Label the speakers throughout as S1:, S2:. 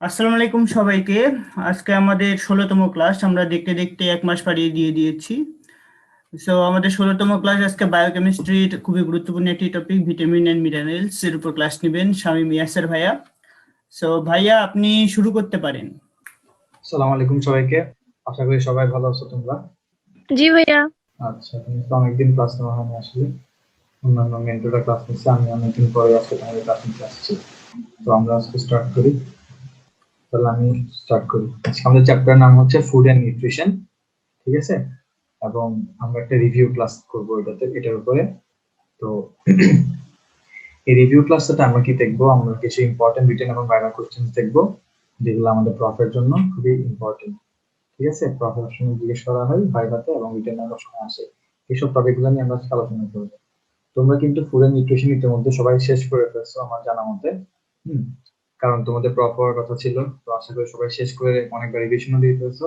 S1: আসসালামু আলাইকুম সবাইকে। আজকে আমাদের 16তম ক্লাস। আমরা দেখতে দেখতে 1 মাস পাড়িয়ে দিয়ে দিয়েছি। আমাদের 16তম ক্লাস আজকে বায়োকেমিস্ট্রির খুবই গুরুত্বপূর্ণ একটি টপিক, ভিটামিন অ্যান্ড মিনারেলস এর উপর ক্লাস নেবেন শামীম ইয়াসের ভাইয়া। ভাইয়া আপনি শুরু করতে পারেন।
S2: আসসালামু আলাইকুম সবাইকে। আশা করি সবাই ভালো আছো তোমরা।
S3: জি ভাইয়া।
S2: আচ্ছা, তুমি তো অনেকদিন ক্লাস নেওয়া হয়নি আসলে। অন্যান্য মেন্টররা ক্লাস নিচ্ছে, আমি অনেকদিন পরে আজকে তোমাদের ক্লাস নিতে আসছি। তো আমরা আজকে স্টার্ট করি। তাহলে আমি স্টার্ট করি। আজকে আমাদের চ্যাপ্টার নাম হচ্ছে ফুড অ্যান্ড নিউট্রিশন, ঠিক আছে? এবং আমরা একটা রিভিউ ক্লাস করবো এটার উপরে। তো এই রিভিউ ক্লাসটাতে আমরা কি দেখবো, আমরা কিছু ইম্পর্টেন্ট রিটেন এবং ভাইরাল কোশ্চেন দেখবো, যেগুলো আমাদের প্রফের জন্য খুবই ইম্পর্টেন্ট। ঠিক আছে, প্রফের অপশনে জিজ্ঞেস করা হয় ভাইভাতে এবং রিটেনের অপশনে আসে। এইসব টপিকগুলো নিয়ে আমরা আজকে আলোচনা করবো। তোমরা কিন্তু ফুড এন্ড নিউট্রিশন ইতিমধ্যে সবাই শেষ করে ফেলছো আমার জানা মতে। কারণ তোমাদের প্রফ হওয়ার কথা ছিল, তো আশা করি সবাই শেষ করে অনেকবার রিভিশনও দিয়ে ফেলছো।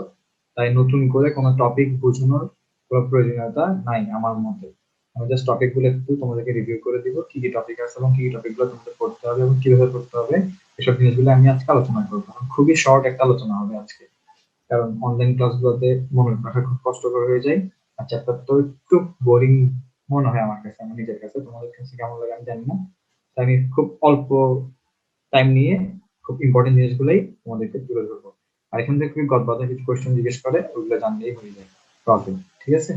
S2: তাই নতুন করে কোনো টপিক বোঝানোর কোনো প্রয়োজনীয়তা নাই আমার মতে। আমি জাস্ট টপিকগুলো একটু তোমাদেরকে রিভিউ করে দিব, কি কি টপিক আছে এবং কি কি টপিকগুলো তোমাদের পড়তে হবে এবং কিভাবে পড়তে হবে, এসব জিনিসগুলো আমি আজকে আলোচনা করবো। খুবই শর্ট একটা আলোচনা হবে আজকে, কারণ অনলাইন ক্লাসগুলোতে মনে রাখা খুব কষ্টকর হয়ে যায়। আর চ্যাপ্টার তো একটু বোরিং মনে হয় আমার কাছে, আমার নিজের কাছে। তোমাদের কাছে কেমন লাগে আমি জানি না। তাই আমি খুব অল্প টাইম নিয়ে খুব ইম্পর্টেন্ট জিনিসগুলোই তোমাদেরকে তুলে ধরবো। আর এখান থেকে খুবই গদবাধা কিছু কোয়েশ্চেন জিজ্ঞেস করে, ওগুলো জানলেই হয়ে যায় প্রফে। ঠিক আছে,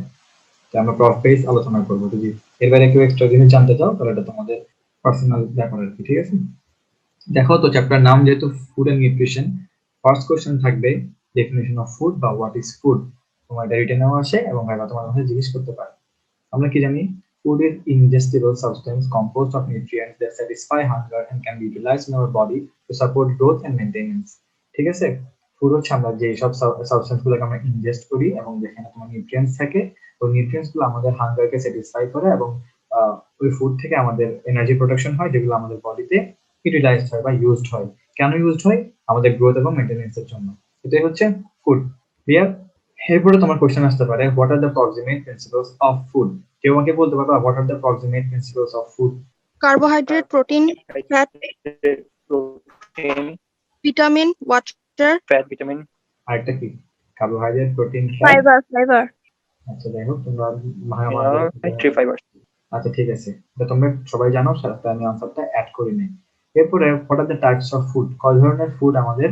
S2: তো আমরা প্রফ বেস আলোচনা করবো। যদি এর বাইরে কেউ এক্সট্রা জিনিস জানতে চাও তাহলে এটা তোমাদের পার্সোনাল ব্যাপার আর কি। ঠিক আছে, দেখো তো চ্যাপ্টার নাম যেহেতু food and nutrition, first question থাকবে ডেফিনিশন অফ ফুড বা হোয়াট ইজ ফুড। তোমার এটা রিটেনেও আসে এবং ভাইবা তোমার মধ্যে জিজ্ঞেস করতে পারে। আমরা কি জানি? Food is ingestible substance composed of nutrients that satisfy hunger and can be utilized in our body to support growth and maintenance. ঠিক আছে, ফুড হচ্ছে আমরা যে সব সাবস্টেন্স গুলোকে আমরা ইনজেস্ট করি এবং যেখানে তোমার নিউট্রিয়েন্টস থাকে, ওই নিউট্রিয়েন্টস গুলো আমাদের হাঙ্গারকে স্যাটিসফাই করে এবং ওই ফুড থেকে আমাদের এনার্জি প্রোডাকশন হয়, যেগুলো আমাদের বডিতে ইউটিলাইজড হয় বা ইউজড হয়। কেন ইউজড হয়? আমাদের গ্রোথ এবং মেইনটেনেন্সের জন্য। এটাই হচ্ছে ফুড। ক্লিয়ার? এরপরে তোমার কোশ্চেন আসতে পারে, what are the proximate principles of food. কেউ আমাকে বলতে পারবে what are the proximate principles of food?
S3: Carbohydrate, protein, fat, vitamin, water,
S4: fat, vitamin,
S2: আরেকটা কি? Carbohydrate, protein, fat.
S3: ফাইবার।
S2: আচ্ছা, যাই হোক, তোমরা
S4: থ্রি ফাইবার।
S2: আচ্ছা, ঠিক আছে, এটা তোমরা সবাই জানো, সাথে আমি আনসারটা অ্যাড করে নিই। এরপরে what are the types of food, কয় ধরনের ফুড আমাদের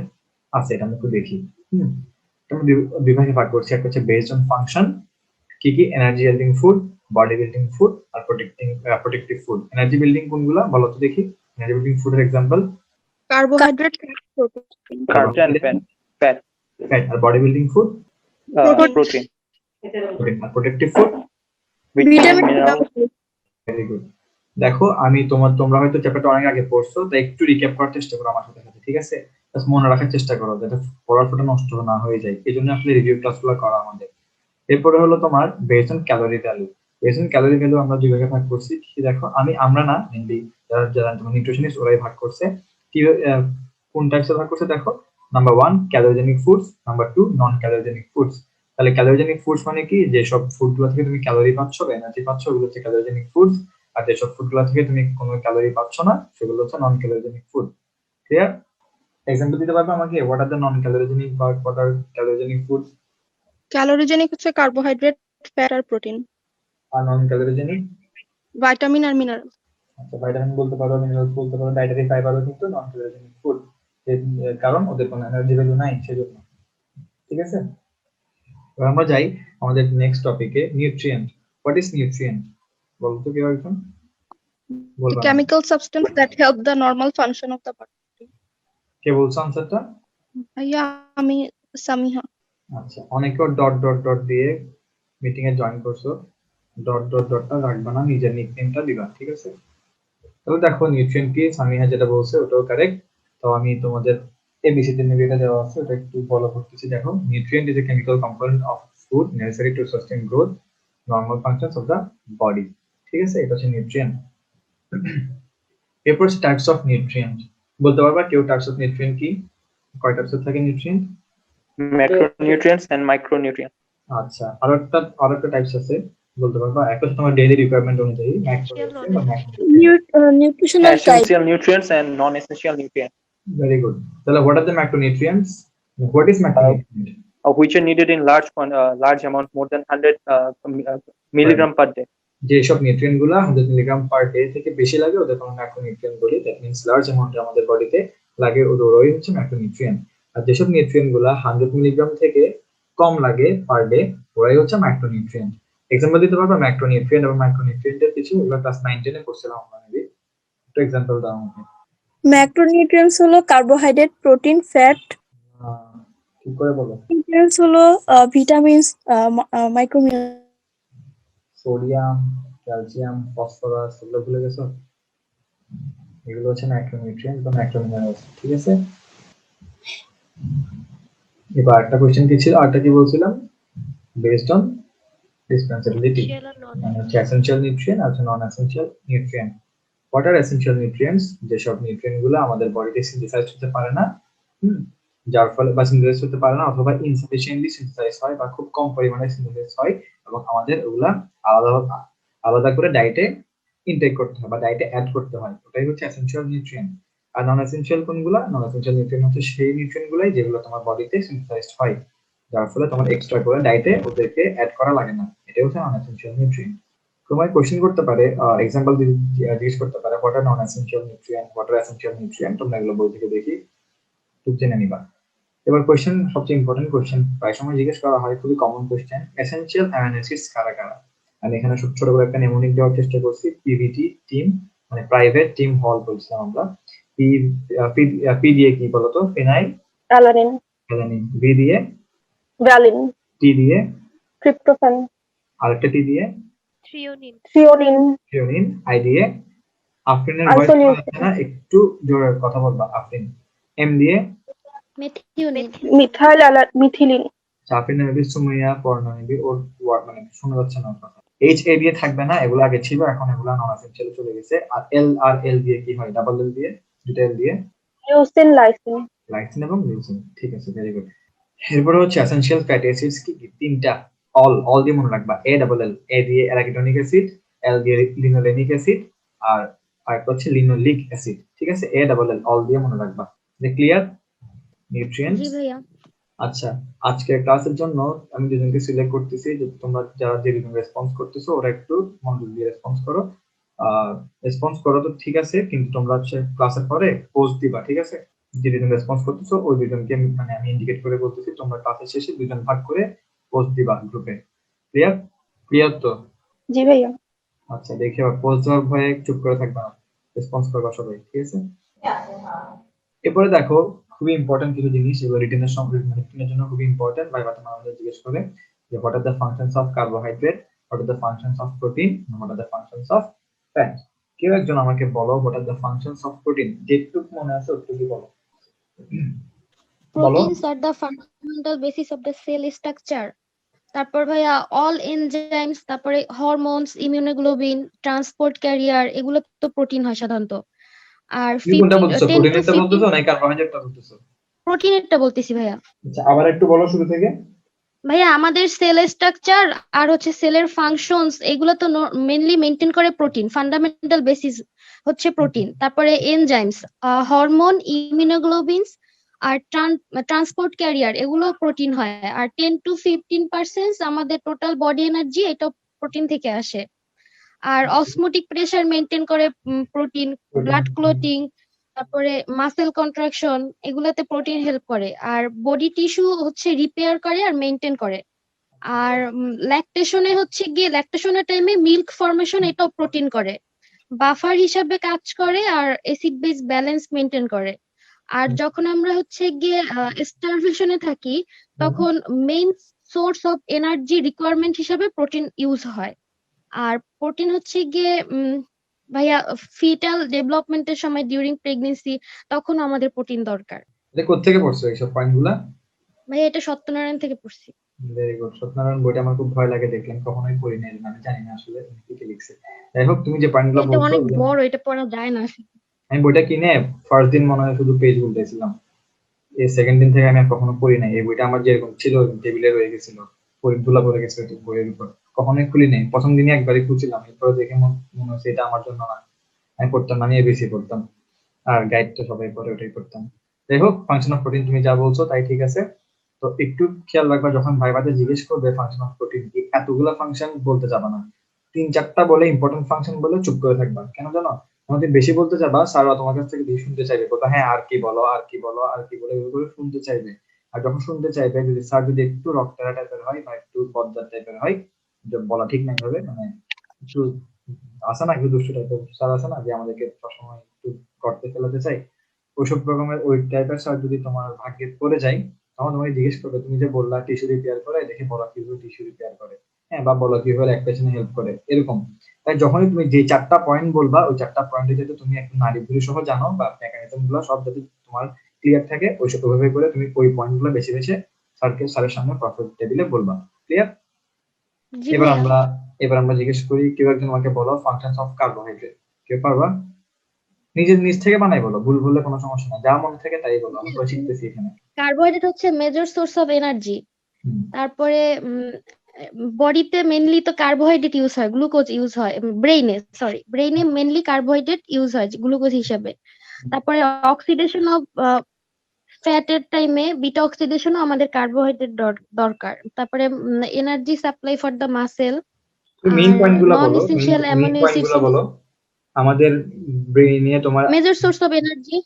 S2: আছে এটা আমরা একটু দেখি। আমরা দুই ভাগে ভাগ করছি, একটা হচ্ছে বেসড অন ফাংশন, কি কি? Energy building food, body building food আর প্রোটেক্টিভ ফুড। এনার্জি বিল্ডিং কোনগুলা বলো তো দেখি? এনার্জি বিল্ডিং ফুডের এক্সাম্পল
S3: কার্বোহাইড্রেট, প্রোটিন,
S4: ফ্যাট
S2: আর বডি বিল্ডিং ফুড
S4: প্রোটিন,
S2: আর protective food
S3: vitamin,
S4: mineral.
S2: Very good. দেখো, আমি তোমরা হয়তো চ্যাপ্টারটা অনেক আগে পড়ছো, তাই একটু রিক্যাপ করার চেষ্টা করো আমার সাথে সাথে, ঠিক আছে? জাস্ট মনে রাখার চেষ্টা করো যাতে পড়ার ফলটা নষ্ট না হয়ে যায়। এই জন্য আসলে রিভিউ ক্লাসগুলো করা আমাদের। এরপরে হলো তোমার based on calorie value. Based on calorie value আমরা দুই ভাগে ভাগ করছি। কি দেখো, আমরা না, মেইনলি যারা তোমার নিউট্রিশনিস্ট ওরাই ভাগ করছে। কি কোন টাইপসে ভাগ করছে দেখো? নাম্বার 1 ক্যালোরিজেনিক ফুডস, নাম্বার 2 নন ক্যালোরিজেনিক ফুডস। তাহলে ক্যালোরিজেনিক ফুডস মানে কি? যে সব ফুডগুলো থেকে তুমি ক্যালোরি পাচ্ছ বা এনার্জি পাচ্ছ, ওগুলো হচ্ছে ক্যালোরিজেনিক ফুডস। আর যেসব ফুডগুলো থেকে তুমি কোনো ক্যালোরি পাচ্ছ না, সেগুলো হচ্ছে non calorigenic food. Clear? Example দিতে পারবে আমাকে? What are the non calorigenic বা what are calorigenic foods?
S3: Calorigenic হচ্ছে কার্বোহাইড্রেট, ফ্যাট আর প্রোটিন।
S2: আর নন ক্যালোরিজেনিক?
S3: ভিটামিন আর মিনারেল।
S2: আচ্ছা, ভাইটামিন বলতে পারো, মিনারেলস বলতে পারো, ডায়েটারি ফাইবারও কিন্তু নন ক্যালোরিজেনিক ফুড, কারণ ওদের কোনো এনার্জি ভ্যালু নাই সেজন্য। ঠিক আছে, এবার আমরা যাই আমাদের নেক্সট টপিকে, নিউট্রিয়েন্ট। হোয়াট ইজ নিউট্রিয়েন্ট বলো তো কেউ একজন?
S3: The chemical substance that help the normal function of the body.
S2: কে বলছো আনসারটা?
S3: ভাইয়া আমি সামিহা।
S2: আচ্ছা, অনেকেও ডট ডট ডট দিয়ে মিটিং এ জয়েন করছো। ডট ডট ডটটা রাখবা না, নিজের নিকনেমটা দিবা, ঠিক আছে? তাহলে দেখো, নিউট্রিয়েন্ট কি? সামিহা যেটা বলছে ওটাও কারেক্ট। তো আমি তোমাদের এবিসিডি নিবিটা দেওয়া আছে, ওটা একটু ফলো করতেছি। দেখো, nutrient is a chemical component of food necessary to sustain growth, normal functions of the body. ঠিক আছে, এটা হচ্ছে নিউট্রিয়েন্ট। এরপর টাইপস অফ নিউট্রিয়েন্ট বলতে পারবা কেউ? টাইপস অফ নিউট্রিয়েন্ট কি? কয় টাইপস থাকে নিউট্রিয়েন্ট?
S4: Macronutrients and micronutrients.
S2: আচ্ছা, আরেকটা টাইপস আছে, বলতে পারবা? একটা হচ্ছে তোমার ডেইলি রিকোয়ারমেন্ট অনুযায়ী ম্যাক্রোনিউট্রিয়েন্ট বা
S3: nutritional type.
S4: Essential nutrients and non essential nutrients.
S2: Very good. তাহলে what are the macronutrients? What is macronutrient?
S4: Which are needed in large amount, more than 100 milligram per day.
S2: যে সব nutrient গুলা 100 milligram per day থেকে বেশি লাগে ওদের আমরা macronutrient বলি। দ্যাট মিন্স লার্জ অ্যামাউন্ট আমাদের বডিতে লাগে ওই হচ্ছে ম্যাক্রোনিউট্রিয়েন্ট। আর যেসব নিউট্রিয়েন্ট গুলা 100 মিলিগ্রাম থেকে কম লাগে পার ডে ওরাই হচ্ছে ম্যাক্রোনিউট্রিয়েন্ট। এক্সাম্পল দিতে পারবো ম্যাক্রোনিউট্রিয়েন্ট এবং ম্যাক্রোনিউট্রিয়েন্টের কিছু এগুলো ক্লাস 9 10 এ পড়ছিলাম আমরা মেবি। একটা এক্সাম্পল দাও আমাকে।
S3: ম্যাক্রোনিউট্রিয়েন্টস হলো কার্বোহাইড্রেট, প্রোটিন, ফ্যাট।
S2: ঠিক করে বলো।
S3: নিউট্রিয়েন্টস হলো vitamins, micronutrients.
S2: Sodium, calcium, phosphorus এগুলো ভুলে গেছো? এগুলো হচ্ছে ম্যাক্রোনিউট্রিয়েন্ট বা ম্যাক্রোমিনারেলস। ঠিক আছে, এবার একটা কোশ্চেন কি ছিল, আরটা কি বলছিলাম? বেসড অন dispensability, মানে হচ্ছে এসেনশিয়াল নিউট্রিয়েন্ট আর non essential nutrient. What are essential nutrients? যেসব নিউট্রিয়েন্ট গুলো আমাদের বডিতে সিনথেসাইজ হতে পারে না, যার ফলে বা সিনথেসাইজ হতে পারে না অথবা ইনসাফিশিয়েন্টলি সিনথেসাইজ হয় বা খুব কম পরিমাণে সিনথেসাইজ হয় এবং আমাদের ওগুলা আলাদা আলাদা করে ডায়েটে ইনটেক করতে হয় বা ডায়েটে অ্যাড করতে হয়, ওটাই হচ্ছে এসেনশিয়াল নিউট্রিয়েন্ট। আর নন এসেনশিয়াল কোনগুলা? নন এসেনশিয়াল নিউট্রিয়েন্ট হচ্ছে সেই নিউট্রিয়েন্ট গুলাই যেগুলো তোমার বডিতে সিনথেসাইজড হয়, যার ফলে তোমার এক্সট্রা করে ডায়েটে ওদেরকে অ্যাড করা লাগে না, এটাই হচ্ছে নন এসেনশিয়াল নিউট্রিয়েন্ট। তোমায় কোশ্চেন করতে পারে, এক্সাম্পল জিজ্ঞেস করতে পারে what are non essential nutrient, what are essential nutrient, তোমরা এগুলো বই থেকে দেখি একটু জেনে নিবা। এবার কোশ্চেন, সবচেয়ে ইম্পর্টেন্ট কোশ্চেন, প্রায় সময় জিজ্ঞেস করা হয়, খুবই common question, essential amino acids কারা কারা? আমি এখানে ছোট করে একটা নেমোনিক দেওয়ার চেষ্টা করছি, পিভিটি টিম, মানে প্রাইভেট টিম হল বলছিলাম আমরা। পি দিয়ে কি বলতো? Phenyl
S3: alanine.
S2: অ্যালানিন। বি দিয়ে
S3: ভ্যালিন।
S2: টি দিয়ে
S3: ট্রিপ্টোফ্যান।
S2: আরেকটা টি দিয়ে
S3: থ্রিওনিন।
S2: থ্রিওনিন। আই দিয়ে আফরিনের ভয়েস শোনা যাচ্ছে না, একটু জোরে কথা বলবা। আফরিন। এম দিয়ে
S3: মিথিলিন।
S2: আফরিন নেবি, সুমাইয়া, পর্ণা নেবি, ওর ওয়ার্ড মানে শোনা যাচ্ছে না কথা। এইচ এ দিয়ে থাকবে না, এগুলো আগে ছিল, এখন এগুলো নন এসেনশিয়াল চলে গেছে। আর এল দিয়ে কি হয়? ডাবল এল দিয়ে, দুটো এল দিয়ে
S3: লিউসিন, লাইসিন।
S2: লাইসিন এবং লিউসিন। ঠিক আছে, ভেরি গুড। এরপরে হচ্ছে এসেনশিয়াল ফ্যাটি অ্যাসিডস কি কি? তিনটা। অল দিয়ে মনে রাখবা, এ ডাবল এল। এ দিয়ে অ্যারাকিডোনিক অ্যাসিড, এল দিয়ে লিনোলেনিক অ্যাসিড, আর আরেকটা হচ্ছে লিনোলিক অ্যাসিড। ঠিক আছে, এ ডাবল এল, অল দিয়ে মনে রাখবা। যে ক্লিয়ার নিউট্রিয়েন্টস? জি ভাইয়া। আচ্ছা, আজকের ক্লাসের জন্য আমি দুজনকে সিলেক্ট করতেছি, যে তোমরা যারা যে দুজন রেসপন্স করতেছো ওরা একটু মনোযোগ দিয়ে রেসপন্স করো। রেসপন্স করো তো ঠিক আছে, কিন্তু তোমরা হচ্ছে ক্লাসের পরে পোস্ট দিবা। ঠিক আছে, যে দুজন রেসপন্স করতেছো ওই দুজনকে মানে আমি ইন্ডিকেট করে বলতেছি, তোমরা ক্লাসের শেষে দুজন ভাগ করে পোস্ট দিবা গ্রুপে। ক্লিয়ার? ক্লিয়ার তো?
S3: জি ভাইয়া।
S2: আচ্ছা, দেখি আবার পোস্ট দেওয়ার ভয়ে চুপ করে থাকবা না, রেসপন্স করবা সবাই। ঠিক আছে, এরপরে দেখো খুবই ইম্পর্টেন্ট কিছু জিনিস, এগুলো রিটেনের জন্য খুবই ইম্পর্টেন্ট। ভাইবা তোমার আমাদের জিজ্ঞেস করে যে what are the functions of carbohydrate, what are the functions of protein, what are the functions of fat. কেউ একজন আমাকে বলো what are the functions of protein, যেটুকু মনে আছে ওটুকু বলো।
S5: Proteins are the fundamental basis of the cell structure. তারপর ভাইয়া অল এনজাইমস, তারপরে হরমোনস, ইমিউনোগ্লোবিন, ট্রান্সপোর্ট ক্যারিয়ার, এগুলো তো প্রোটিন হয় সাধারণত। আর
S2: তুমি কোনটা বলছো? প্রোটিনেরটা বলতেছো নাকি কার্বোহাইড্রেটটা বলতেছো?
S5: প্রোটিনেরটা বলতেছি ভাইয়া।
S2: আচ্ছা, আবার একটু বলো শুরু থেকে।
S5: ভাইয়া আমাদের সেল স্ট্রাকচার আর হচ্ছে সেলের ফাংশনস, এগুলো তো মেইনলি মেইনটেইন করে প্রোটিন, ফান্ডামেন্টাল বেসিস হচ্ছে প্রোটিন। তারপরে এনজাইমস, হরমোন, ইমিউনোগ্লোবিনস আর ট্রান্সপোর্ট ক্যারিয়ার, এগুলো প্রোটিন হয়। আর 10 to 15% আমাদের টোটাল বডি এনার্জি এটা প্রোটিন থেকে আসে। আর অসমোটিক প্রেসার মেইনটেইন করে প্রোটিন, ব্লাড ক্লটিং, তারপরে মাসেল কন্ট্রাকশন, এগুলাতে প্রোটিন হেল্প করে। আর বডি টিস্যু হচ্ছে রিপেয়ার করে আর মেইনটেইন করে। আর ল্যাকটেশনে হচ্ছে গিয়ে ল্যাকটেশনের টাইমে মিল্ক ফর্মেশন, এটাও প্রোটিন করে, বাফার হিসাবে কাজ করে আর অ্যাসিড বেস ব্যালেন্স মেইনটেইন করে। আর যখন আমরা হচ্ছে গিয়ে স্টারভেশনে থাকি তখন main source of energy requirement হিসাবে প্রোটিন ইউজ হয়। আর প্রোটিন হচ্ছে গিয়ে ভাইয়া ফিটাল ডেভেলপমেন্টের সময় ডিউরিং প্রেগন্যান্সি তখন আমাদের প্রোটিন দরকার।
S2: এটা কোত্থেকে পড়ছো এইসব পয়েন্টগুলা?
S5: ভাইয়া এটা সত্যনারায়ণ থেকে পড়ছি।
S2: Very good. সত্যনারায়ণ বইটা আমার খুব ভয় লাগে দেখলাম, কখনোই পড়ি নাই, আমি জানি না আসলে কি লিখছে। যাই হোক, তুমি যে পয়েন্টগুলো
S5: এটা
S2: বলছো
S5: অনেক বড়, এটা পড়া যায় না।
S2: আমি বইটা কিনে ফার্স্ট দিন মনে হয় শুধু পেজ উল্টাইছিলাম, এই সেকেন্ড দিন থেকে আমি আর কখনো পড়ি নাই। এই বইটা আমার যেরকম ছিল টেবিলে রয়ে গেছিল, ধুলা পড়ে গেছে বইয়ের উপর, কখনোই খুলি নাই। প্রথম দিনই একবারই খুলছিলাম, এরপরে দেখে মনে হচ্ছে এটা আমার জন্য না, আমি পড়তাম না, আমি এবিসি পড়তাম। আর গাইডটা সবাই পরে ওটাই করতাম। যাই হোক, ফাংশন অফ প্রোটিন তুমি যা বলছো তাই ঠিক আছে। তো একটু খেয়াল রাখবা, যখন ভাইবাতে জিজ্ঞেস করবে ফাংশন অফ প্রোটিন কি, এতগুলা ফাংশন বলতে যাবা না। 3-4টা বলে ইম্পর্টেন্ট ফাংশন বলে চুপ করে থাকবা। কেন জানো, তোমাকে বেশি বলতে যাবা স্যাররা তোমার কাছ থেকে বেশি শুনতে চাইবে, বলতো হ্যাঁ আর কি বলো, আর কি বলো, আর কি বলো, এগুলো করে শুনতে চাইবে। আর যখন শুনতে চাইবে, যদি স্যার যদি একটু রক্তারা টাইপের হয় বা একটু বজ্জার টাইপের হয়, যে বলা ঠিক নাই হবে, মানে একটু আসে না, একটু দুষ্ট টাইপের স্যার আছে না, যে আমাদেরকে সবসময় একটু করতে ফেলাতে চাই, ওইসব রকমের ওই টাইপের স্যার যদি তোমার ভাগ্যে পড়ে যায়, তখন তোমাকে জিজ্ঞেস করবে তুমি যে বললা টিস্যু রিপেয়ার করে, দেখে বলা কিভাবে টিস্যু রিপেয়ার করে, হ্যাঁ, বা বলা কিভাবে ল্যাকটেশনে হেল্প করে, এরকম। তাই যখনই তুমি যে 4টা পয়েন্ট বলবা, ওই 4টা পয়েন্টে যাতে তুমি একটু নাড়িভুড়ি সহ জানো, বা মেকানিজম গুলো সব যাতে তোমার ক্লিয়ার থাকে, ওইসব ওইভাবে করে তুমি ওই পয়েন্ট গুলো বেছে বেছে স্যারের সামনে প্রফেট টেবিলে বলবা। ক্লিয়ার?
S5: জি
S2: এবার
S5: ভাইয়া।
S2: আমরা এবার আমরা জিজ্ঞেস করি, কেউ একজন আমাকে বলো ফাংশনস অফ কার্বোহাইড্রেট। কেউ পারবা? নিজের নিজ থেকে বানাই বলো, ভুল বললে কোনো সমস্যা না, যা মনে থাকে তাই বলো, আমরা তো শিখতেছি এখানে।
S5: কার্বোহাইড্রেট হচ্ছে মেজর সোর্স অফ এনার্জি।
S2: হুম,
S5: তারপরে বডিতে মেনলি তো কার্বোহাইড্রেট ইউজ হয়, গ্লুকোজ ইউজ হয়, ব্রেইনে মেনলি কার্বোহাইড্রেট ইউজ হয় গ্লুকোজ হিসেবে। তারপরে অক্সিডেশন অফ ফ্যাটের টাইমে বিটা অক্সিডেশনও আমাদের কার্বোহাইড্রেট দরকার। তারপরে energy supply for the muscle.
S2: তুমি মেইন
S5: আর
S2: পয়েন্ট গুলো
S5: নন
S2: বলো,
S5: essential
S2: main
S5: amino
S2: point
S5: acids
S2: গুলো বলো। আমাদের ব্রেইনে তোমার,
S5: মেজর সোর্স অফ এনার্জি।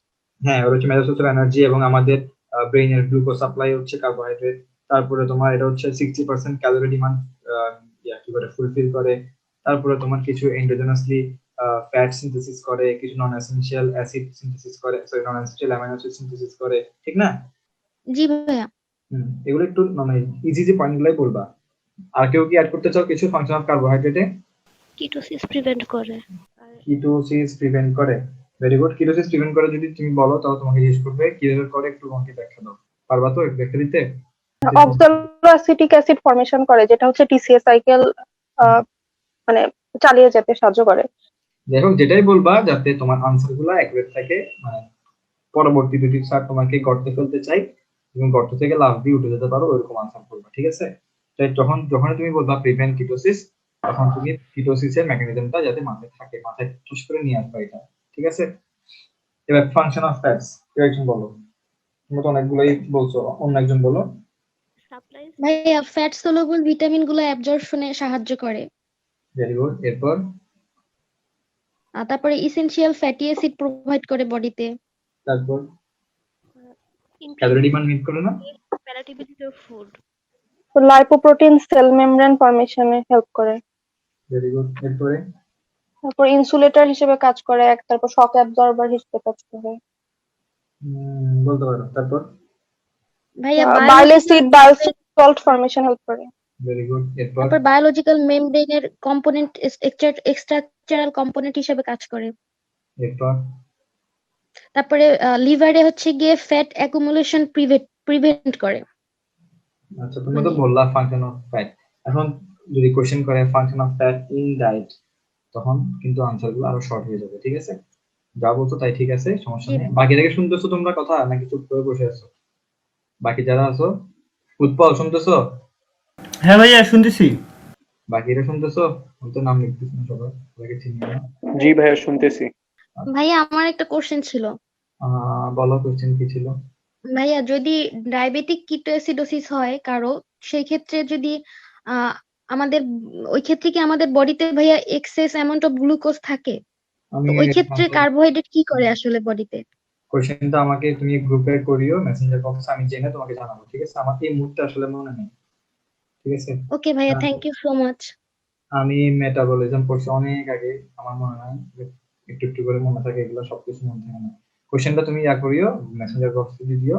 S2: হ্যাঁ, ওটা হচ্ছে মেটাসোসিয়াল এনার্জি, এবং আমাদের ব্রেইনের গ্লুকোজ সাপ্লাই হচ্ছে কার্বোহাইড্রেট। তারপরে তোমার এটা হচ্ছে 60% ক্যালোরি ডিমান্ড কি করে ফুলফিল করে। তারপরে তোমার কিছু এন্ডোজেনাসলি ফ্যাট সিনথেসিস করে, কিছু নন এসেনশিয়াল অ্যাসিড সিনথেসিস করে, সরি নন এসেনশিয়াল অ্যামাইনো অ্যাসিড সিনথেসিস করে, ঠিক না?
S5: জি ভাইয়া।
S2: এগুলো একটু মানে ইজি যে পয়েন্টগুলোই বলবা। আর কেউ কি অ্যাড করতে চাও কিছু ফাংশন অফ কার্বোহাইড্রেটে?
S5: কিটোসিস প্রিভেন্ট করে।
S2: কিটোসিস প্রিভেন্ট করে, ভেরি গুড। কিটোসিস প্রিভেন্ট করে যদি তুমি বলো, তাহলে তোমাকে জিজ্ঞেস করবে কিভাবে করে, একটু আমাকে ব্যাখ্যা দাও। পারবা তো একটু ব্যাখ্যা দিতে?
S3: অক্সালোঅ্যাসিটিক অ্যাসিড ফর্মেশন করে, যেটা হচ্ছে টিসিএ সাইকেল মানে চালিয়ে যেতে সাহায্য করে।
S2: যাই হোক, যেটাই বলবা যাতে তোমার আনসার গুলো অ্যাকুরেট থাকে, মানে পরবর্তী যদি স্যার তোমাকে গর্তে ফেলতে চাই, তুমি গর্ত থেকে লাফ দিয়ে উঠে যেতে পারো, ওইরকম আনসার করবা, ঠিক আছে? তাই যখন তুমি বলবা প্রিভেন্ট কিটোসিস, তখন তুমি কিটোসিসের মেকানিজমটা যাতে মাথায় থাকে, মাথায় ঠুস করে নিয়ে আসবা এটা, ঠিক আছে? এবার ফাংশন অফ ফ্যাটস, কেউ একজন বলো। তুমি তো অনেকগুলোই বলছো, অন্য একজন বলো।
S5: ভাইয়া ফ্যাট সলুবল ভিটামিন গুলো অ্যাবজর্পশনে সাহায্য করে।
S2: Very good. এরপর?
S5: আর তারপরে ইসেনশিয়াল ফ্যাটি অ্যাসিড প্রোভাইড করে বডিতে।
S2: তারপর? ক্যালোরি ডিমান্ড মিট করে না?
S5: Palatability of food.
S3: Lipoprotein cell membrane ফর্মেশনে হেল্প করে।
S2: Very good. এরপরে?
S3: তারপর ইনসুলেটর হিসেবে কাজ করে, তারপর শক অ্যাবজর্বার হিসেবে কাজ করে।
S2: বলতে পারো। তারপর?
S5: ভাইয়া
S3: বাইলে সিড বায়োল সল্ট ফর্মেশন হেল্প করে।
S2: Very good. এরপর?
S5: তারপর বায়োলজিক্যাল মেমব্রেনের কম্পোনেন্ট স্ট্রাকচারাল কম্পোনেন্ট হিসেবে কাজ করে।
S2: এরপর?
S5: তারপরে লিভারে হচ্ছে গিয়ে ফ্যাট অ্যাকুমুলেশন প্রিভেন্ট করে।
S2: আচ্ছা, তুমি তো বললা ফাংশন অফ ফ্যাট। এখন যদি কোশ্চেন করে function of fat in diet, তখন কিন্তু আনসার গুলো আরো শর্ট হয়ে যাবে, ঠিক আছে? যা বলছো তাই ঠিক আছে, সমস্যা নেই। বাকিটাকে শুনতেছো তোমরা কথা, নাকি চুপ করে বসে আছো? বাকি যারা আছো, উৎপল শুনতেছো?
S1: হ্যাঁ ভাইয়া শুনতেছি।
S2: বাকিরা শুনতেছো? আমি তো নাম লিখতেছি না, সবাই সবাইকে চিনি না।
S4: জি ভাইয়া শুনতেছি।
S5: ভাইয়া আমার একটা কোশ্চেন ছিল।
S2: বলো, কোশ্চেন কি ছিল?
S5: ভাইয়া যদি ডায়াবেটিক কিটোএসিডোসিস হয় কারো, সেই ক্ষেত্রে যদি আহ আমাদের ওই ক্ষেত্রে কি আমাদের বডিতে ভাইয়া এক্সেস অ্যামাউন্ট অফ গ্লুকোজ থাকে?
S2: আমি
S5: তো ওই ক্ষেত্রে কার্বোহাইড্রেট কি করে আসলে বডিতে?
S2: কোশ্চেনটা আমাকে তুমি গ্রুপে করিও, মেসেঞ্জার বক্সে, আমি জেনে তোমাকে জানাবো, ঠিক আছে? আমার এই মুহূর্তে আসলে মনে নেই, ঠিক আছে?
S5: ওকে ভাইয়া, থ্যাংক ইউ সো মাচ।
S2: আমি মেটাবলিজম পড়ছি অনেক আগে, আমার মনে নাই, একটু একটু করে মনে থাকে, এগুলো সবকিছু মনে থাকে না। কোশ্চেনটা তুমি করিও, মেসেঞ্জার বক্সে দিয়ে দিও,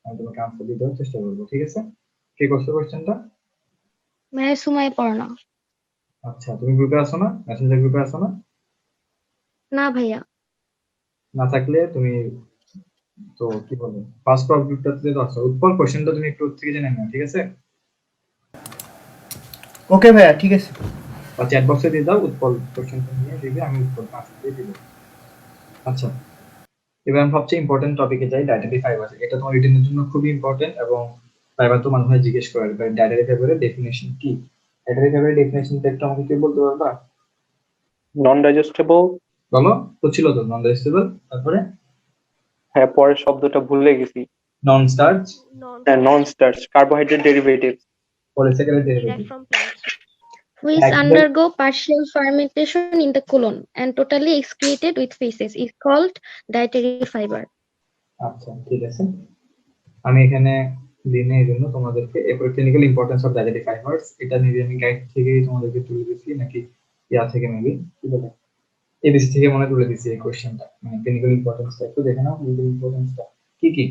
S2: আমি তোমাকে আনসার দিয়ে দেওয়ার চেষ্টা করবো, ঠিক আছে? কে করছো কোশ্চেনটা?
S5: ভাইয়া সুমাই পড়না।
S2: আচ্ছা, তুমি গ্রুপে আছো না, মেসেঞ্জার গ্রুপে আছো না?
S5: না ভাইয়া।
S2: না থাকলে তুমি তো কি বলবো, ফার্স্ট গ্রুপটাতে তো আছো। উৎপল, কোশ্চেনটা তুমি একটু থেকে জেনে নাও, ঠিক আছে?
S1: ওকে ভাইয়া, ঠিক আছে।
S2: বা চ্যাট বক্সে দিয়ে দাও, উৎপল কোশ্চেনটা নিয়ে দিবে, আমি উৎপল আনসার দিয়ে দিব। আচ্ছা, এবার আমি সবচেয়ে ইম্পর্টেন্ট টপিকে যাই, ডায়েটারি ফাইবার। এটা তোমার রিটেনের জন্য খুবই ইম্পর্টেন্ট, এবং ফাইবার তো মাঝে মাঝে জিজ্ঞেস করে। ডায়েটারি ফাইবারের ডেফিনেশন কি? ডায়েটারি ফাইবারের ডেফিনেশনটা একটু আমাকে কি বলতে পারবা?
S4: নন ডাইজেস্টেবল।
S2: বলো তো, ছিল তো নন ডাইজেস্টেবল, তারপরে?
S4: হ্যাঁ, পরের শব্দটা ভুলে গেছি।
S2: নন স্টার্চ,
S4: হ্যাঁ, non starch carbohydrate derivatives
S2: polysaccharide derivative,
S5: which
S2: একদম
S5: undergo partial fermentation in the colon and totally excreted with feces is called dietary fiber.
S2: আচ্ছা ঠিক আছে। আমি এখানে দিনে এই জন্য তোমাদেরকে এরপর clinical importance of dietary fibres, এটা নিয়ে আমি গাইড থেকেই তোমাদেরকে তুলে দিচ্ছি নাকি ইয়া থেকে মেবি কি বলে এবিসি থেকে মনে তুলে দিচ্ছি এই কোশ্চেনটা, মানে ক্লিনিক্যাল ইম্পর্টেন্সটা একটু দেখে নাও। ক্লিনিক্যাল ইম্পর্টেন্সটা কি কি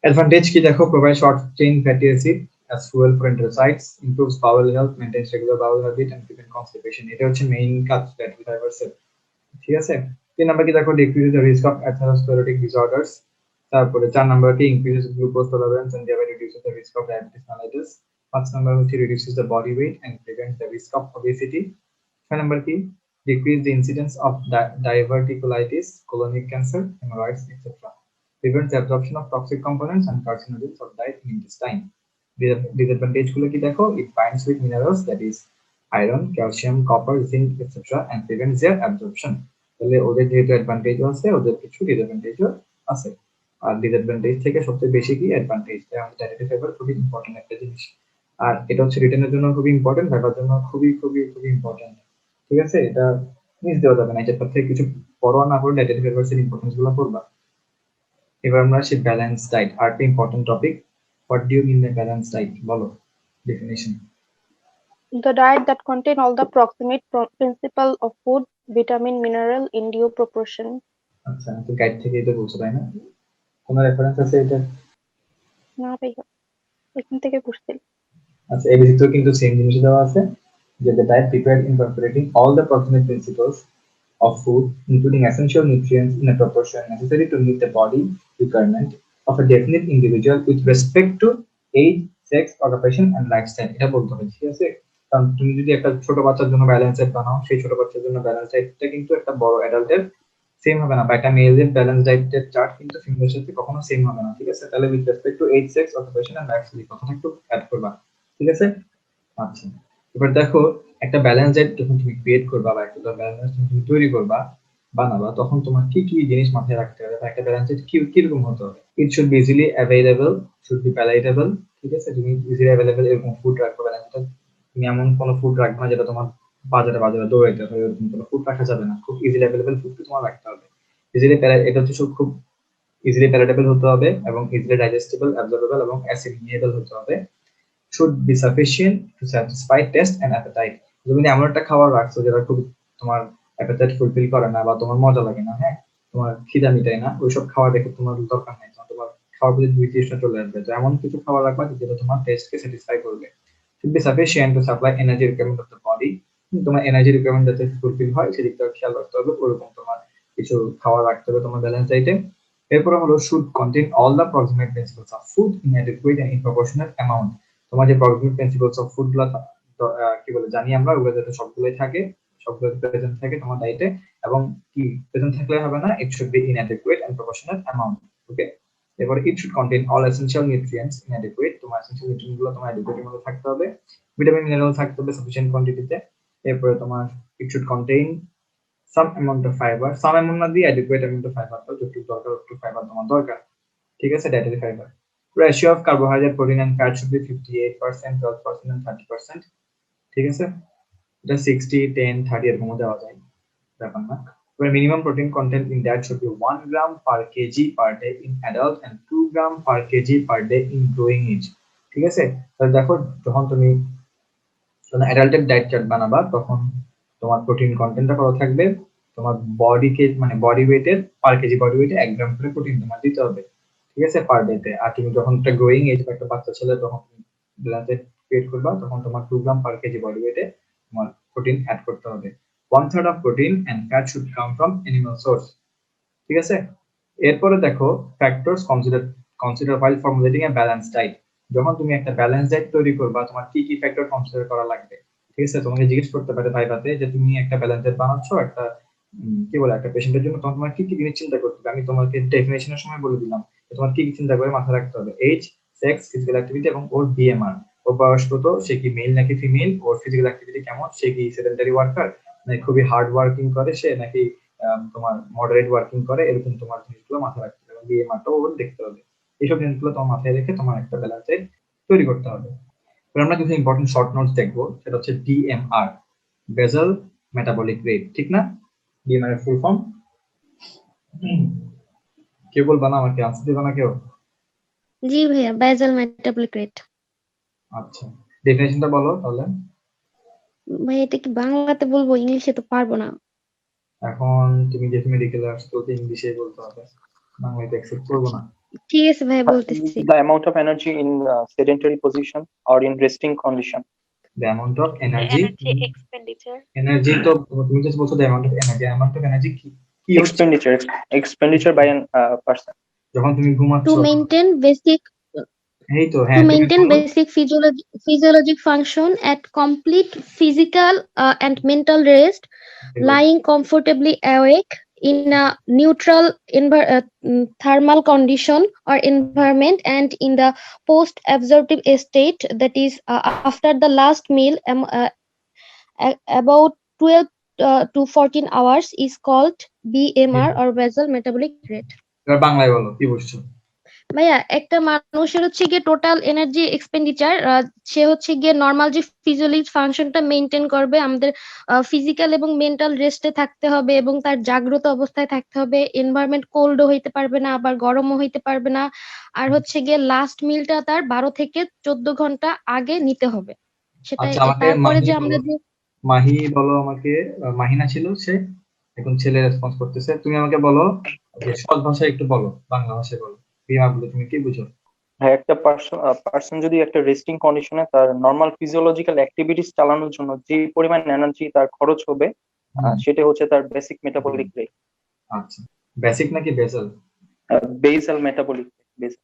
S2: অ্যাডভান্টেজ কি দেখো, provide short chain fatty acid as fuel for enterocytes, improves bowel health, maintains regular bowel habit and prevent constipation। এটা হচ্ছে মেইন কাজ ডায়েটারি ফাইবার্স এর, ঠিক আছে। 3 নাম্বার কি দেখো, decreases the risk of atherosclerotic disorders। তারপরে 4 নাম্বার কি, increases glucose tolerance and thereby reduces the risk of diabetes mellitus। 5 number হচ্ছে reduces the body weight and prevents the risk of obesity। 6 number কি, decrease the incidence of diverticulitis, colonic cancer, hemorrhoids, etc. Prevents the absorption of toxic components and carcinogens of diet in intestine। Disadvantage গুলো কি দেখো, it binds with minerals that is iron, calcium, copper, zinc, etc. and prevents their absorption। তাহলে ওদের যেহেতু advantage আছে, ওদের কিছু ডিসঅ্যাডভান্টেজও আছে। আর ডিসঅ্যাডভান্টেজ থেকে সবচেয়ে বেশি কি অ্যাডভান্টেজ, আমাদের ডায়েটারি ফাইবার খুবই ইম্পর্টেন্ট একটা জিনিস। আর এটা হচ্ছে রিটেনের জন্য খুবই ইম্পর্টেন্ট, ভাইবার জন্য খুবই খুবই খুবই ইম্পর্টেন্ট, ঠিক আছে। এটা মিস দেওয়া যাবে না, এটা থেকে কিছু পরোয়া না করে ডায়েটারি ফাইবারস এর ইম্পর্টেন্স গুলো পড়বা। এবার আমরা আসি ব্যালেন্স ডায়েট, আর একটা important topic. What do you mean by balance diet, বলো definition.
S3: The diet that contain all the proximate principle of food, vitamin, mineral in due proportion.
S2: আচ্ছা, তো গাইড থেকে এটা বলছো তাই না? কোনো রেফারেন্স আছে এটা?
S3: না ভাইয়া, এখান থেকে বুঝতে।
S2: আচ্ছা, এই ভিতরে কিন্তু সেম জিনিস দেওয়া আছে যে the diet prepared incorporating all the proximate principles of food including essential nutrients in a proportion necessary to meet the body requirement of a definite individual with respect to age, sex, occupation and lifestyle। এটা বলতে হবে, ঠিক আছে। কারণ তুমি যদি একটা ছোট বাচ্চার জন্য ব্যালেন্স ডায়েট বানাও, সেই ছোট বাচ্চার জন্য ব্যালেন্স ডায়েটটা কিন্তু একটা বড় অ্যাডাল্টের সেম হবে না, বা একটা মেলের ব্যালেন্স ডায়েটের চার্ট কিন্তু ফিমেলের সাথে কখনো সেম হবে না, ঠিক আছে। তাহলে with respect to age, sex, occupation and lifestyle কথাটা একটু অ্যাড করবা, ঠিক আছে। আচ্ছা, এবার দেখো একটা ব্যালেন্স ডায়েট যখন তুমি ক্রিয়েট করবা বা একটা ব্যালেন্স তুমি তৈরি করবা, বানাবা, তখন তোমার কি কি জিনিস মাথায় রাখতে হবে, বা একটা ব্যালেন্স ডায়েট কিরকম হতে হবে। It should be easily available, should be palatable, ঠিক আছে। তুমি ইজিলি অ্যাভেলেবল এরকম ফুড রাখবা ব্যালেন্সটা। তুমি এমন কোনো ফুড রাখবা না যেটা তোমার বাজারে বাজারে দৌড়াইতে হবে, এরকম কোনো ফুড রাখা যাবে না। খুব ইজিলি অ্যাভেলেবল ফুড তোমার রাখতে হবে। ইজিলি এটা হচ্ছে খুব ইজিলি প্যালেটেবল হতে হবে এবং ইজিলি ডাইজেস্টেবল, অ্যাবজর্বেবল এবং অ্যাসিমিলেবল হতে হবে। should be sufficient to satisfy taste and appetite। তুমি এমন একটা খাবার রাখছো যেটা খুব তোমার অ্যাপেটাইট ফুলফিল করে না বা তোমার মজা লাগে না, হ্যাঁ, তোমার খিদা মিটায় না, ওইসব খাবার দেখে তোমার দরকার নাই, তোমার খাওয়ার প্রতি তৃষ্ণা চলে আসবে। তো এমন কিছু খাবার রাখবা যেটা তোমার টেস্টকে স্যাটিসফাই করবে। should be sufficient to supply energy requirement of the body। তোমার এনার্জি রিকোয়ারমেন্ট যাতে ফুলফিল হয় সেদিকটা খেয়াল রাখতে হবে, ওরকম তোমার কিছু খাবার রাখতে হবে তোমার ব্যালেন্স ডায়েটে। এরপরে হলো should contain all the proximate principles of food in adequate and in proportionate amount। তোমার যে প্রক্সিমেট প্রিন্সিপলস অফ ফুড গুলো কি বলে জানি আমরা, ওগুলো যাতে সবগুলোই থাকে, সবগুলো প্রেজেন্ট থাকে তোমার ডায়েটে। এবং কি প্রেজেন্ট থাকলে হবে না, it should be in adequate and proportional amount. Okay, এরপর it should contain all essential nutrients in adequate. তোমার এসেনশিয়াল নিউট্রিয়েন্ট গুলো তোমার অ্যাডিকুয়েটের মধ্যে থাকতে হবে। ভিটামিন মিনারেল থাকতে হবে সাফিসিয়েন্ট কোয়ান্টিটিতে। এরপরে তোমার ইট should contain some amount of fibre, some amount না দিয়ে অ্যাডিকুয়েট অ্যামাউন্ট অফ ফাইবার, তো যতটুকু দরকার ততটুকু ফাইবার তোমার দরকার, ঠিক আছে। Dietary fibre ratio of carbohydrate, protein and fat should be 58%, 12% and 30%, ঠিক আছে। এটা 60, 10, 30 এরকম দেওয়া যায়, ব্যাপার না। Where minimum protein content in that should be 1 gram per kg per day in adult and 2 gram per kg per day in growing age, ঠিক আছে। তাহলে দেখো যখন তুমি অ্যাডাল্টের ডায়েট চার্ট বানাবা তখন তোমার প্রোটিন কন্টেন্টটা কত থাকবে, তোমার বডিকে মানে বডি ওয়েটের পার কেজি বডি ওয়েটে 1 গ্রাম করে প্রোটিন তোমার দিতে হবে, ঠিক আছে, পার ডেতে। আর তুমি যখন একটা গ্রোয়িং এজ বা একটা বাচ্চা ছেলে তখন ব্যালেন্স ক্রিয়েট করবা, তখন তোমার 2 গ্রাম পার কেজি বডি ওয়েটে তোমার প্রোটিন অ্যাড করতে হবে। 1/3 of protein and fat should come from animal source, ঠিক আছে। এরপরে দেখো factors consider while formulating a balanced diet। যখন তুমি একটা ব্যালেন্স ডায়েট তৈরি করবা তোমার কি কি ফ্যাক্টর কনসিডার করা লাগবে, ঠিক আছে। তোমাকে জিজ্ঞেস করতে পারে ভাইবাতে যে তুমি একটা ব্যালেন্স ডায়েট বানাচ্ছো একটা কি বলে একটা পেশেন্টের জন্য, তখন তোমার কি কি জিনিস চিন্তা করতে হবে। আমি তোমাকে ডেফিনেশনের সময় বলে দিলাম তোমার কি কি চিন্তা করে মাথায় রাখতে হবে। এজ, সেক্স, ফিজিক্যাল অ্যাক্টিভিটি এবং ওর বিএমআর, ওর বয়স কত, সে কি মেল নাকি ফিমেল, ওর ফিজিক্যাল অ্যাক্টিভিটি কেমন, সে কি সেডেন্টারি ওয়ার্কার নাকি খুবই হার্ড ওয়ার্কিং করে সে, নাকি তোমার মডারেট ওয়ার্কিং করে, এরকম তোমার জিনিসগুলো মাথায় রাখতে হবে। বিএমআরটাও ওর দেখতে হবে। এইসব জিনিসগুলো তোমার মাথায় রেখে তোমার একটা ব্যালেন্স ডায়েট তৈরি করতে হবে। এবার আমরা কিছু ইম্পর্টেন্ট শর্ট নোটস দেখবো, সেটা হচ্ছে ডিএমআর, বেসাল মেটাবলিক রেট, ঠিক না? ডিএমআর এর ফুল ফর্ম কেউ বলবা না আমাকে, আনসার দিবা না কেউ?
S5: জি ভাইয়া, বেসাল মেটাবলিক রেট।
S2: আচ্ছা, ডেফিনেশনটা বলো তাহলে।
S5: ভাই এটা কি বাংলাতে বলবো, ইংলিশে তো পারবো না।
S2: এখন তুমি যেহেতু মেডিকেলে আসছো তো ইংলিশে বলতে হবে, বাংলাতে অ্যাকসেপ্ট করবো না।
S5: ঠিক আছে ভাই, বলতেছি।
S4: The amount of energy in sedentary position or in resting condition.
S2: The amount of energy,
S3: energy expenditure.
S2: Energy তো তুমি just বলছো দ্য অ্যামাউন্ট অফ এনার্জি কি কি হচ্ছে?
S4: Expenditure by an person.
S2: যখন তুমি
S5: To
S2: ঘুমাচ্ছো,
S5: maintain basic
S2: এই তো
S5: to
S2: হ্যাঁ তুমি
S5: maintain
S2: বলো।
S5: basic physiologic function at complete physical and mental rest, lying comfortably awake in a neutral thermal condition or environment, and in the post-absorptive state, that is after the last meal, about 12 to 14 hours, is called BMR or basal metabolic rate.
S2: এবার বাংলায় বলো কি বুঝছো?
S5: ভাইয়া, একটা মানুষের হচ্ছে গিয়ে টোটাল এনার্জি এক্সপেন্ডিচার, সে হচ্ছে গিয়ে নর্মাল যে ফিজিওলজিক ফাংশনটা মেনটেন করবে, আমাদের ফিজিক্যাল এবং মেন্টাল রেস্টে থাকতে হবে এবং তার জাগ্রত অবস্থায় থাকতে হবে, এনভায়রনমেন্ট কোল্ডও হইতে পারবে না আবার গরমও হইতে পারবে না, আর হচ্ছে গিয়ে লাস্ট মিলটা তার 12 থেকে 14 ঘন্টা আগে নিতে হবে সেটাই।
S2: আচ্ছা আমাকে
S5: তারপরে
S2: মাহি
S5: যে
S2: বলো,
S5: আমরা যে
S2: মাহি বলো আমাকে। মাহিনা ছিল সে, এখন ছেলে রেসপন্স করতেছে। তুমি আমাকে বলো যে সহজ ভাষায় একটু বলো, বাংলা ভাষায় বলো, বিমা বলে তুমি কি বুঝো?
S4: হ্যাঁ, একটা পার্সন যদি একটা রেস্টিং কন্ডিশনে তার নর্মাল ফিজিওলজিক্যাল অ্যাক্টিভিটিস চালানোর জন্য যে পরিমাণ এনার্জি তার খরচ হবে, সেটা হচ্ছে তার বেসিক মেটাবলিক রেট।
S2: আচ্ছা, বেসিক নাকি বেসাল?
S4: Basal metabolic rate.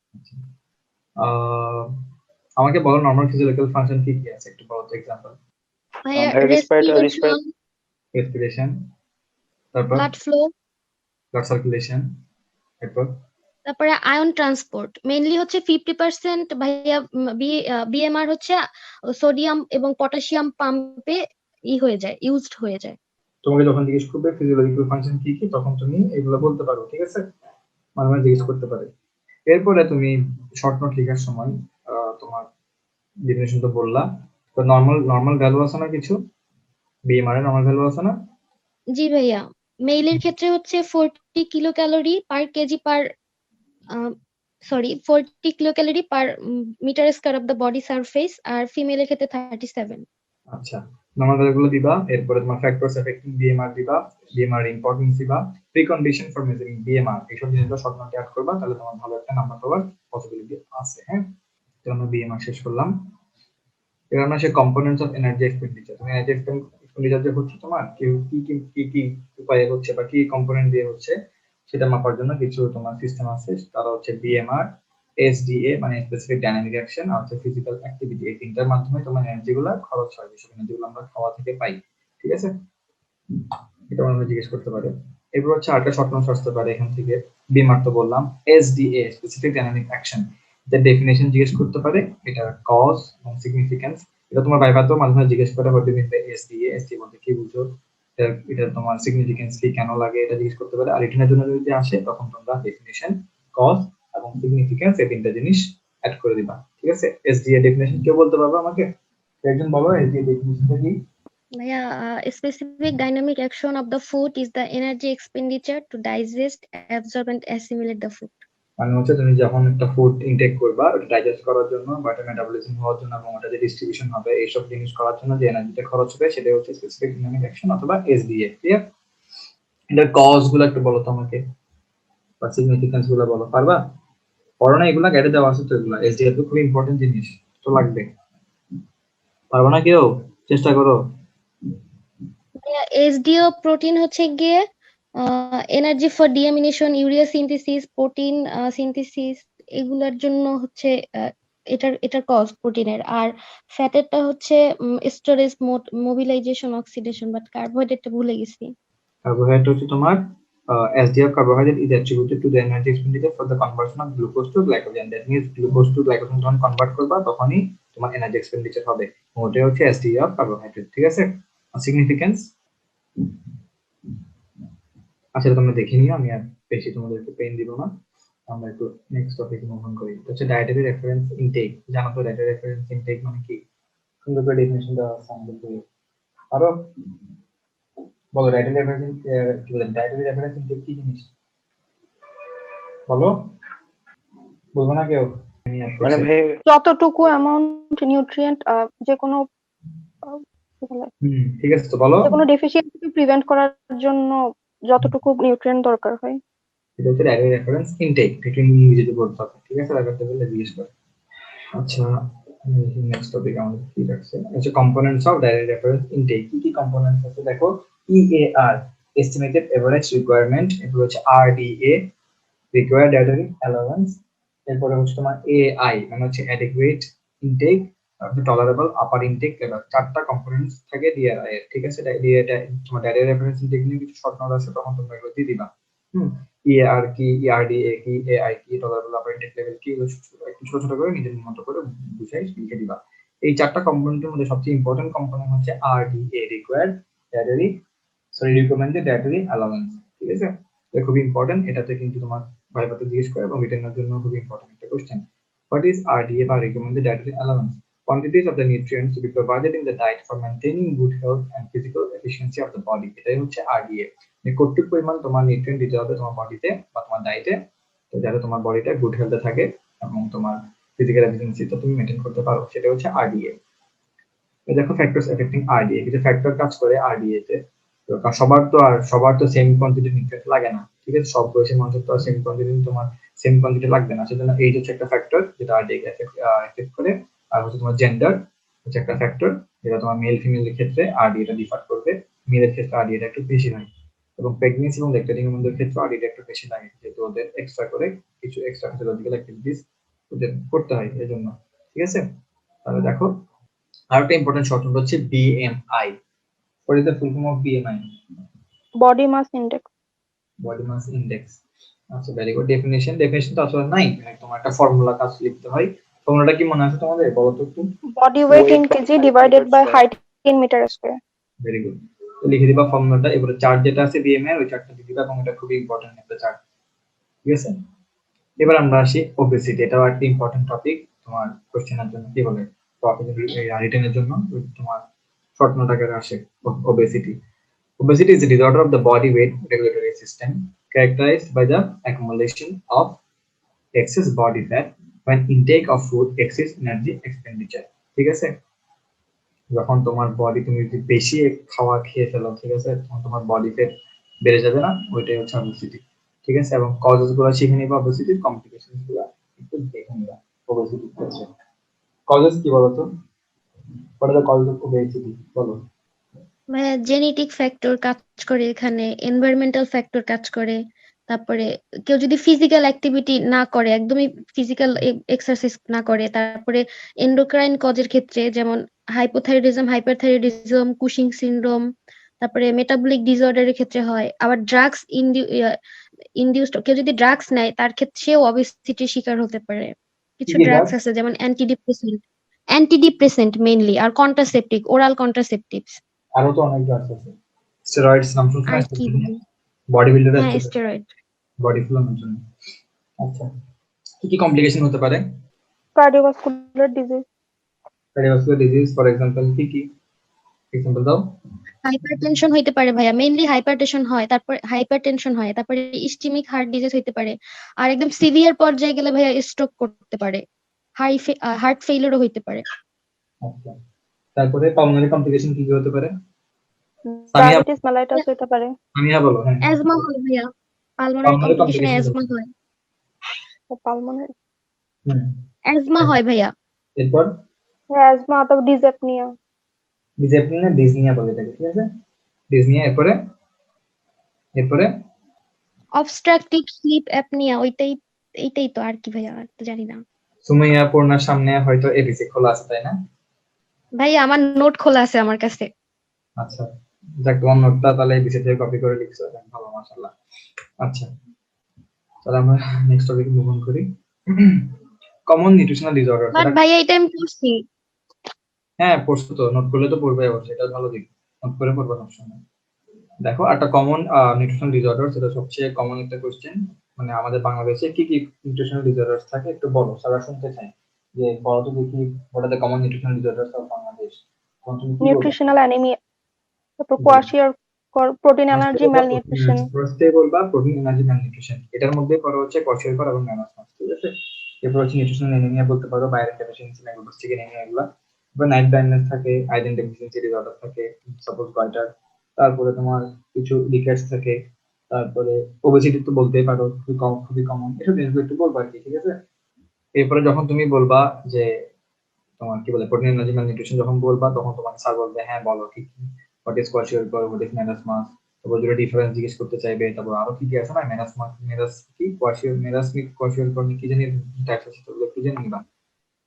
S2: আমাকে বলো নরমাল ফিজিওলজিক্যাল ফাংশন কি কি আছে একটু বলো তো, এক্সাম্পল।
S5: ভাইয়া,
S4: Respiratory-
S5: রেসপিরেশন,
S2: রেসপিরেশন, তারপর
S5: ব্লাড ফ্লো,
S2: ব্লাড সার্কুলেশন, তারপর
S5: তারপরে আয়ন ট্রান্সপোর্ট। মেইনলি হচ্ছে 50% ভাইয়া বিএমআর হচ্ছে সোডিয়াম এবং পটাশিয়াম পাম্পে হয়ে যায়, ইউজড হয়ে যায়।
S2: তোমাকে যখন জিজ্ঞেস করবে ফিজিওলজিক্যাল ফাংশন কি কি, তখন তুমি এগুলো বলতে পারো, ঠিক আছে? মাঝে মাঝে জিজ্ঞেস করতে পারে। এরপরে তুমি শর্ট নোট লেখার সময় তোমার ডেফিনেশন তো বললা, তো নর্মাল ভ্যালু আছে না কিছু, বিএমআর এর নর্মাল ভ্যালু আছে না?
S5: জি ভাইয়া, মেইলের ক্ষেত্রে হচ্ছে 40 kilo calorie per KG per 40 kilo calorie per metre square of the body surface, আর ফিমেলের ক্ষেত্রে 37।
S2: আচ্ছা, নর্মাল ভ্যালুগুলো দিবা, এরপরে তোমার ফ্যাক্টরস এফেক্টিং বিএমআর দিবা, বিএমআর ইম্পর্টেন্স দিবা, প্রিকন্ডিশন ফর মেজারিং বিএমআর, এইসব জিনিসগুলো শর্ট নোটে অ্যাড করবা, তাহলে তোমার ভালো একটা নাম্বার পাওয়ার পসিবিলিটি আছে। হ্যাঁ, তো আমরা বিএমআর শেষ করলাম। এবার আমরা সেই কম্পোনেন্টস অফ এনার্জি এক্সপেন্ডিচার, তুমি এনার্জি এক্সপেন্ডিচার যে হচ্ছে তোমার কি কি কি কি উপায়ে হচ্ছে বা কি কম্পোনেন্ট দিয়ে হচ্ছে, সেটা মাপার জন্য কিছু তোমার সিস্টেম আছে, তারা হচ্ছে বিএমআর, এসডিএ মানে স্পেসিফিক ডাইনামিক অ্যাকশন, আর হচ্ছে ফিজিক্যাল অ্যাক্টিভিটি। এই তিনটার মাধ্যমে তোমার এনার্জিগুলো খরচ হয়, যেসব এনার্জিগুলো আমরা খাওয়া থেকে পাই, ঠিক আছে? এটা আমরা জিজ্ঞেস করতে পারে। এরপর হচ্ছে আরেকটা শর্ট নোটস আসতে পারে এখান থেকে, বিএমআর তো বললাম, এসডিএ স্পেসিফিক ডাইনামিক অ্যাকশন, এর ডেফিনেশন জিজ্ঞেস করতে পারে, এটা কজ এবং সিগনিফিকেন্স। এটা তোমার ভাইভাতেও মাঝে মাঝে জিজ্ঞেস করে, what do mean by SDA, SDA বলতে কি বুঝো, এটা তোমার সিগনিফিকেন্স কি, কেন লাগে, এটা জিজ্ঞেস করতে পারে। আর রিটেনের জন্য যদি আসে তখন তোমরা ডেফিনেশন, কজ এবং সিগনিফিকেন্স এই তিনটা জিনিস অ্যাড করে দিবা, ঠিক আছে? এসডিএ ডেফিনেশন কেউ বলতে পারবে আমাকে? একজন বলো এসডিএ ডেফিনেশনটা কি?
S5: ভাইয়া, specific dynamic action of the food is the energy expenditure to digest, absorb and assimilate the food.
S2: মানে হচ্ছে তুমি যখন একটা ফুড ইনটেক করবা, ওটা ডাইজেস্ট করার জন্য বা এটা মেটাবলিজম হওয়ার জন্য এবং ওটা যে ডিস্ট্রিবিউশন হবে, এইসব জিনিস করার জন্য যে এনার্জিটা খরচ হবে, সেটা হচ্ছে স্পেসিফিক ডাইনামিক অ্যাকশন অথবা এসডিএ। ক্লিয়ার? এটার কজ গুলো একটু বলো তো আমাকে, বা সিগনিফিকেন্স গুলো বলো, পারবা? পড়ো না এগুলা, গাইডে দেওয়া আছে তো এগুলা, এসডিএ তো খুব ইম্পর্টেন্ট জিনিস, তো লাগবে। পারবো না কেউ? চেষ্টা করো।
S5: ভাইয়া, SDO প্রোটিন হচ্ছে গিয়ে energy for deamination, urea synthesis, protein synthesis, এগুলোর জন্য হচ্ছে এটার কজ প্রোটিনের। আর ফ্যাটেরটা হচ্ছে স্টোরেজ, মোবিলাইজেশন, অক্সিডেশন, বাট কার্বোহাইড্রেটটা ভুলে গেছি।
S2: কার্বোহাইড্রেট হচ্ছে তোমার SDF carbohydrate is attributed to the energy expenditure for the conversion of glucose to glycogen. That means glucose to glycogen যখন কনভার্ট করবা তখনই তোমার এনার্জি এক্সপেন্ডিচার হবে, ওটা হচ্ছে SDF carbohydrate, ঠিক আছে? সিগনিফিকেন্স আচ্ছা তোমরা দেখে নিও, আমি আর বেশি তোমাদেরকে পেইন দিব না। আমরা একটু নেক্সট টপিকে মুভ অন করি। এটা হচ্ছে ডায়েটারি রেফারেন্স ইনটেক। জানো তো ডায়েটারি রেফারেন্স ইনটেক মানে কি? সুন্দর করে ডেফিনেশন দেওয়া আছে আমাদের বইয়ে। আরো বলো ডায়েটারি রেফারেন্স কি বলে? ডায়েটারি রেফারেন্স ইনটেক কি জিনিস? বলো, বলবো না কেউ?
S4: মানে ভাই
S3: যতটুকু অ্যামাউন্ট নিউট্রিয়েন্ট যে কোনো কি বলে,
S2: ঠিক আছে, তো বলো।
S3: যে কোনো ডেফিসিয়েন্সি প্রিভেন্ট করার জন্য যতটুকু নিউট্রিয়েন্ট দরকার হয়।
S2: এটা হচ্ছে ডায়েটারি রেফারেন্স ইনটেক, এটা ইংরেজিতে বলতে হবে, ঠিক আছে? ব্যাপারটা বললে জিজ্ঞেস করে। আচ্ছা, নেক্সট টপিক আমাদের কি রাখছে? আচ্ছা, components of dietary reference intake. কি কি কম্পোনেন্টস আছে দেখো। EAR, estimated average requirement. এরপর হচ্ছে RDA, রিকোয়ার্ড ডায়েটারি অ্যালাউন্স। এরপরে হচ্ছে তোমার AI, মানে হচ্ছে অ্যাডিকুয়েট ইনটেক, টলারেবল আপার ইনটেক লেভেল। চারটা কম্পোনেন্টস থাকে DRI এর, ঠিক আছে? তোমার ডায়েটারি রেফারেন্স ইনটেক নিয়ে কিছু শর্ট নোট আছে, তখন তোমরা এগুলো দিয়ে দিবা। EAR কি, ERDA কি, AI কি, টলারেবল আপার ইনটেক লেভেল কি, একটু ছোট ছোট করে নিজের মতো করে বুঝাই লিখে দিবা। এই চারটা কম্পোনেন্টের মধ্যে সবচেয়ে ইম্পর্টেন্ট কম্পোনেন্ট হচ্ছে RDA, required dietary recommended dietary allowance, ঠিক আছে? এটা খুবই ইম্পর্টেন্ট, এটাতে কিন্তু তোমার ভাইভাতে জিজ্ঞেস করে এবং রিটেনের জন্য খুবই ইম্পর্টেন্ট একটা কোশ্চেন। What is RDA বা recommended dietary allowance? Quantities of the nutrients to be provided in the diet for maintaining good health and physical efficiency of the body. এটাই হচ্ছে RDA, মানে কতটুকু পরিমাণ তোমার নিউট্রিয়েন্ট দিতে হবে তোমার বডিতে বা তোমার ডায়েটে, তো যাতে তোমার বডিটা গুড হেলথে থাকে এবং তোমার ফিজিক্যাল এফিসিয়েন্সিটা তুমি মেইনটেইন করতে পারো, সেটা হচ্ছে RDA। দেখো ফ্যাক্টরস এফেক্টিং RDA, কিছু ফ্যাক্টর কাজ করে RDA তে। তো সবার তো সেম কোয়ান্টিটি নিউট্রিয়েন্ট লাগে না, ঠিক আছে? সব বয়সী মানুষের তো আর সেম কোয়ান্টিটি তোমার সেম কোয়ান্টিটি লাগবে না, সেজন্য এই হচ্ছে একটা ফ্যাক্টর যেটা RDA কে এফেক্ট করে। আর হচ্ছে তোমার জেন্ডার হচ্ছে একটা ফ্যাক্টর, যেটা তোমার মেল ফিমেলের ক্ষেত্রে RDA টা ডিফার করবে। মেলের ক্ষেত্রে RDA টা একটু বেশি হয়, এবং প্রেগন্যান্সি এবং ল্যাকটেটিং এর ক্ষেত্রে RDA টা একটু বেশি লাগে, যেহেতু ওদের এক্সট্রা করে কিছু এক্সট্রা ফিজিওলজিক্যাল অ্যাক্টিভিটিস ওদের করতে হয় এজন্য, ঠিক আছে? তাহলে দেখো আরেকটা ইম্পর্টেন্ট শর্ট নোট হচ্ছে BMI। What is the full form of BMI?
S3: Body mass index.
S2: Body mass index. আচ্ছা, ভেরি গুড। ডেফিনেশন তো আসলে নাই, মানে তোমার একটা ফর্মুলা কাজ লিখতে হয়। ফর্মুলাটা কি মনে আছে তোমাদের? বলো তো একটু।
S3: Body weight in
S4: Weight by
S3: K G
S4: height
S3: divided
S4: meter
S3: by
S4: square.
S3: Height in meter square.
S2: Very good, তো লিখে দিবা ফর্মুলাটা। এবারে চার্ট যেটা আছে BMI, ওই চার্টটা দিয়ে দিবা, এবং এটা খুবই ইম্পর্টেন্ট একটা চার্ট, ঠিক আছে? এবার আমরা আসি ওবেসিটি। এটাও একটা ইম্পর্টেন্ট টপিক তোমার কোশ্চেনের জন্য, কি বলে টপিক রিটেনের জন্য তোমার শর্ট নোট আকারে আসে। Obesity Obesity is a disorder of the body weight regulatory system characterized by the accumulation of excess body fat when intake of food exceeds energy expenditure. ঠিক আছে? যখন তোমার বডি, তুমি যদি বেশি খাওয়া খেয়ে ফেলো, ঠিক আছে, তখন তোমার বডি ফ্যাট বেড়ে যাবে না, ওইটাই হচ্ছে obesity, ঠিক আছে? এবং কজেস গুলো শিখে নিবা, obesity কমপ্লিকেশনস গুলো একটু দেখে নিবা। obesity হচ্ছে কজেস কি বলো তো? what are the causes of obesity? বলো।
S5: জেনেটিক ফ্যাক্টর কাজ করে এখানে, এনভায়রনমেন্টাল ফ্যাক্টর কাজ করে, তারপরে কেউ যদি ফিজিক্যাল অ্যাক্টিভিটি না করে, একদমই ফিজিক্যাল এক্সারসাইজ না করে, তারপরে এন্ডোক্রাইন কজের ক্ষেত্রে যেমন হাইপোথাইরয়েডিজম, হাইপারথাইরয়েডিজম, কুশিং সিনড্রোম, তারপরে মেটাবলিক ডিসঅর্ডারের ক্ষেত্রে হয়। আবার ড্রাগস ইনডিউসড, কেউ যদি ড্রাগস নেয় তার ক্ষেত্রেও অবেসিটির শিকার হতে পারে। কিছু
S2: কি
S5: ড্রাগস আছে যেমন অ্যান্টিডিপ্রেসেন্ট মেইনলি, আর কন্ট্রাসেপটিভ, ওরাল কন্ট্রাসেপটিভস।
S2: আরো তো অনেক ড্রাগস আছে। স্টেরয়েডস নাম শুনছো?
S5: আর কি বলি?
S2: বডি বিল্ডারের
S5: হ্যাঁ,
S2: জন্য,
S5: স্টেরয়েড।
S2: বডি ফুলানোর জন্য। আচ্ছা, কি কি কমপ্লিকেশন হতে পারে?
S3: Cardiovascular disease.
S2: Cardiovascular disease, for example কি কি এক্সাম্পল দাও?
S5: হাইপারটেনশন হইতে পারে ভাইয়া, মেইনলি হাইপারটেনশন হয়, তারপরে ইসচেমিক হার্ট ডিজিজ হইতে পারে, আর একদম সিভিয়ার পর্যায়ে গেলে ভাইয়া স্ট্রোক করতে পারে, হার্ট ফেইলিউরও হইতে পারে।
S2: আচ্ছা, তারপরে পালমোনারি কমপ্লিকেশন কি কি হতে পারে? সামিয়া,
S3: ডায়াবেটিস মেলাইটাস হতে পারে।
S2: সামিয়া বলো। হ্যাঁ,
S5: অ্যাজমা হয় ভাইয়া, পালমোনারি
S2: পালমোনারি
S5: কমপ্লিকেশনে
S2: কমপ্লিকেশন
S5: অ্যাজমা হয়।
S3: পালমোনারি
S5: অ্যাজমা হয় ভাইয়া।
S2: এরপর
S3: অ্যাজমা অথবা ডিজঅ্যাপনিয়া।
S2: ডিজেপনিয়া, ডিজনিয়া বলে থাকে, ঠিক আছে? ডিজনিয়া। এরপরে এরপরে
S5: অবস্ট্রাকটিভ স্লিপ অ্যাপনিয়া, এইটাই তো, আর কি ভাইয়া, আর তো জানি না
S2: সুমাইয়া পূর্ণার সামনে হয়তো এবিসি খোলা আছে, তাই না?
S5: ভাইয়া। আমার নোট খোলা আছে আমার কাছে।
S2: আচ্ছা, যাক, তোমার নোটটা তাহলে এবিসি থেকে কপি করে লিখছো, ভালো, মাশাআল্লাহ। আচ্ছা, তাহলে আমরা নেক্সট টপিকে মুভ অন করি। Common nutritional disorder.
S5: বাট ভাইয়া এটা আমি পড়ছি।
S2: হ্যাঁ, পড়ছো তো, নোট করলে তো পড়বে অবশ্যই, এটা ভালো দিক, নোট করে পড়বা সবসময়। দেখো, একটা কমন নিউট্রিশনাল ডিসঅর্ডার, সেটা সবচেয়ে কমন একটা কোশ্চেন। মানে আমাদের বাংলাদেশে কি কি নিউট্রিশনাল ডিসঅর্ডারস থাকে একটু বলো, সারা শুনতে চাই যে বলো তো দেখি what are the common nutritional disorders of Bangladesh. তখন তুমি কি বলবে?
S3: নিউট্রিশনাল অ্যানিমিয়া, তারপর কোয়াশিয়ার, প্রোটিন অ্যালার্জি, ম্যালনিউট্রিশন।
S2: ফার্স্টে বলবা প্রোটিন এনার্জি ম্যালনিউট্রিশন, এটার মধ্যে পড়া হচ্ছে কোয়াশিয়রকর এবং ম্যালাসমাস, ঠিক আছে। এরপর হচ্ছে নিউট্রিশনাল অ্যানিমিয়া বলতে পারো, বাইরের ডেফিসিয়েন্সি ম্যাগনেসিক অ্যানিমিয়া এগুলা। এবার নাইট ব্লাইন্ডনেস থাকে, আয়রন ডেফিসিয়েন্সি ডিসঅর্ডার থাকে, সাপোজ গয়টার। তারপরে তোমার কিছু লিকেটস থাকে, তারপরে ওবেসিটি তো বলতেই পারো, খুবই কমন, এটা জিনিসগুলো একটু বলবো আর কি, ঠিক আছে। এরপরে যখন তুমি বলবা যে তোমার কি বলে প্রোটিন এনার্জি ম্যালনিউট্রিশন যখন বলবা, তখন তোমার স্যার বলবে হ্যাঁ বলো কি কি, what is kwashiorkor, what is marasmus, তারপর দুটো ডিফারেন্স জিজ্ঞেস করতে চাইবে, তারপর আরো কি কি আছে না, মেরাস কি কোয়াশিয়র, মেরাসমিক কোয়াশিয়রকর কি জানি টাইপস আছে, তোগুলো একটু জেনে নিবা।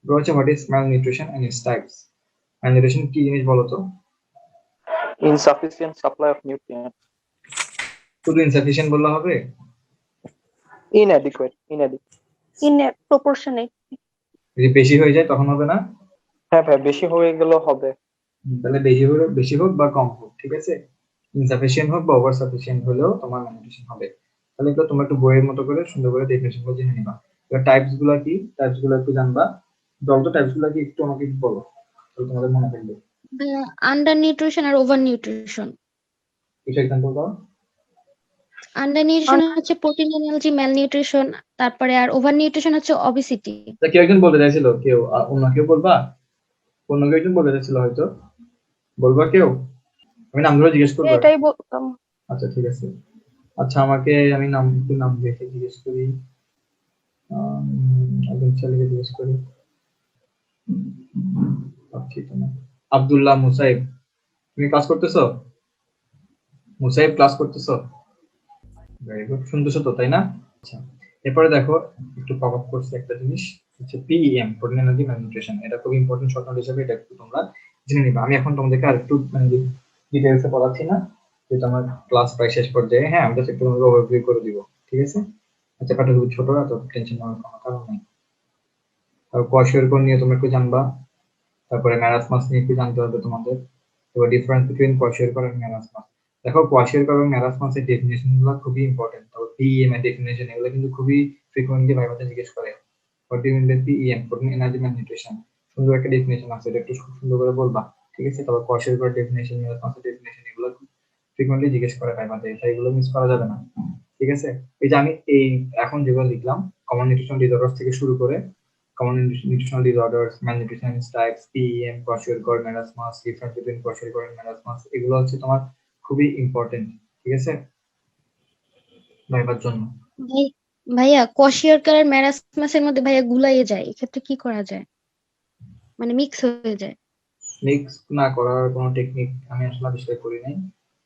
S2: এবার হচ্ছে what is malnutrition and its types. Malnutrition কি জিনিস বলো তো?
S4: Insufficient supply of nutrients.
S2: শুধু ইনসাফিশিয়েন্ট বললে হবে?
S4: ইনঅ্যাডিকুয়েট।
S3: প্রপোর্শনেট।
S2: যদি বেশি হয়ে যায় তখন হবে না?
S4: হ্যাঁ ভাই, বেশি হয়ে গেলেও হবে।
S2: তাহলে বেশি হোক বা কম হোক, ঠিক আছে। ইনসাফিশিয়েন্ট হোক বা ওভার সাফিসিয়েন্ট হলেও তোমার ম্যালনিউট্রিশন হবে। তাহলে এগুলো তোমরা একটু বইয়ের মতো করে সুন্দর করে ডেফিনেশন গুলো জেনে নিবা। এবার টাইপস গুলো কি, টাইপস গুলো একটু জানবা। বলতো টাইপস গুলো কি একটু আমাকে একটু বলো, তাহলে তোমাদের মনে থাকবে।
S5: আন্ডার নিউট্রিশন আর ওভার নিউট্রিশন।
S2: কিছু এক্সাম্পল দাও।
S5: আন্ডার নিউট্রিশন হচ্ছে প্রোটিন এনার্জি ম্যালনিউট্রিশন, তারপরে আর ওভার নিউট্রিশন হচ্ছে ওবেসিটি।
S2: তা কেউ একজন বলতে চাইছিল, কেউ অন্য কেউ বলবা, অন্য কেউ একজন বলতে চাইছিল হয়তো, বলবা কেউ? আমি নামগুলো জিজ্ঞেস করবো।
S3: এটাই বলতাম।
S2: আচ্ছা ঠিক আছে। আচ্ছা আমাকে আমি নাম দেখে জিজ্ঞেস করি, একজন ছেলেকে জিজ্ঞেস করি, আব্দুল্লাহ মুসাইব, তুমি ক্লাস করতেছো? মুসাইব ক্লাস করতেছো? ভেরি গুড, শুনতেছো তো তাই না? আচ্ছা এরপরে দেখো একটু পপ আপ করছে একটা জিনিস, হচ্ছে পিএম, প্রোটিন এনার্জি ম্যালনিউট্রিশন। এটা খুব ইম্পর্টেন্ট শর্ট নোট হিসেবে, এটা একটু তোমরা জেনে নিবা। আমি এখন তোমাদেরকে আর একটু মানে ডিটেইলসে পড়াচ্ছি না, যেহেতু আমার ক্লাস প্রায় শেষ পর্যায়ে। হ্যাঁ আমি জাস্ট একটু তোমাকে ওভারভিউ করে দিব, ঠিক আছে। আচ্ছা পাঠা খুব ছোট, এত টেনশন নেওয়ার কোনো কারণ নেই। তারপর কোয়াশিয়রকর নিয়ে তোমরা একটু জানবা, তারপরে ম্যারাসমাস নিয়ে একটু জানতে হবে তোমাদের। এবার ডিফারেন্স বিটুইন কোয়াশিয়রকর এবং ম্যারাসমাস। দেখো কোয়াশিয়রকর এবং ম্যারাসমাসের ডেফিনেশন গুলো খুবই ইম্পর্টেন্ট। তারপর পিএম এর ডেফিনেশন এগুলো কিন্তু খুবই ফ্রিকোয়েন্টলি ভাইভাতে জিজ্ঞেস করে। What do you mean by P M, protein energy malnutrition, সুন্দর একটা ডেফিনেশন আছে, এটা একটু সুন্দর করে বলবা, ঠিক আছে। তারপর কোয়াশিয়রকর ডেফিনেশন, ম্যারাসমাসের ডেফিনেশন এগুলো ফ্রিকোয়েন্টলি জিজ্ঞেস করে ভাইভাতে, তাই এগুলো মিস করা যাবে না, ঠিক আছে। এই যে আমি এই এখন যেগুলো লিখলাম, কমন নিউট্রিশনাল ডিসঅর্ডারস থেকে শুরু করে common nutritional disorders, malnutrition types, PEM, kwashiorkor, marasmus, difference between kwashiorkor and marasmus, এগুলো হচ্ছে তোমার খুবই ইম্পর্টেন্ট, ঠিক আছে ভাইবার জন্য।
S5: ভাইয়া কোয়াশিয়রকর আর ম্যারাসমাসের মধ্যে ভাইয়া গুলাইয়ে যায়, এক্ষেত্রে কি করা যায়? মানে মিক্স হয়ে যায়।
S2: মিক্স না করার কোনো টেকনিক আমি আসলে আবিষ্কার করি নাই।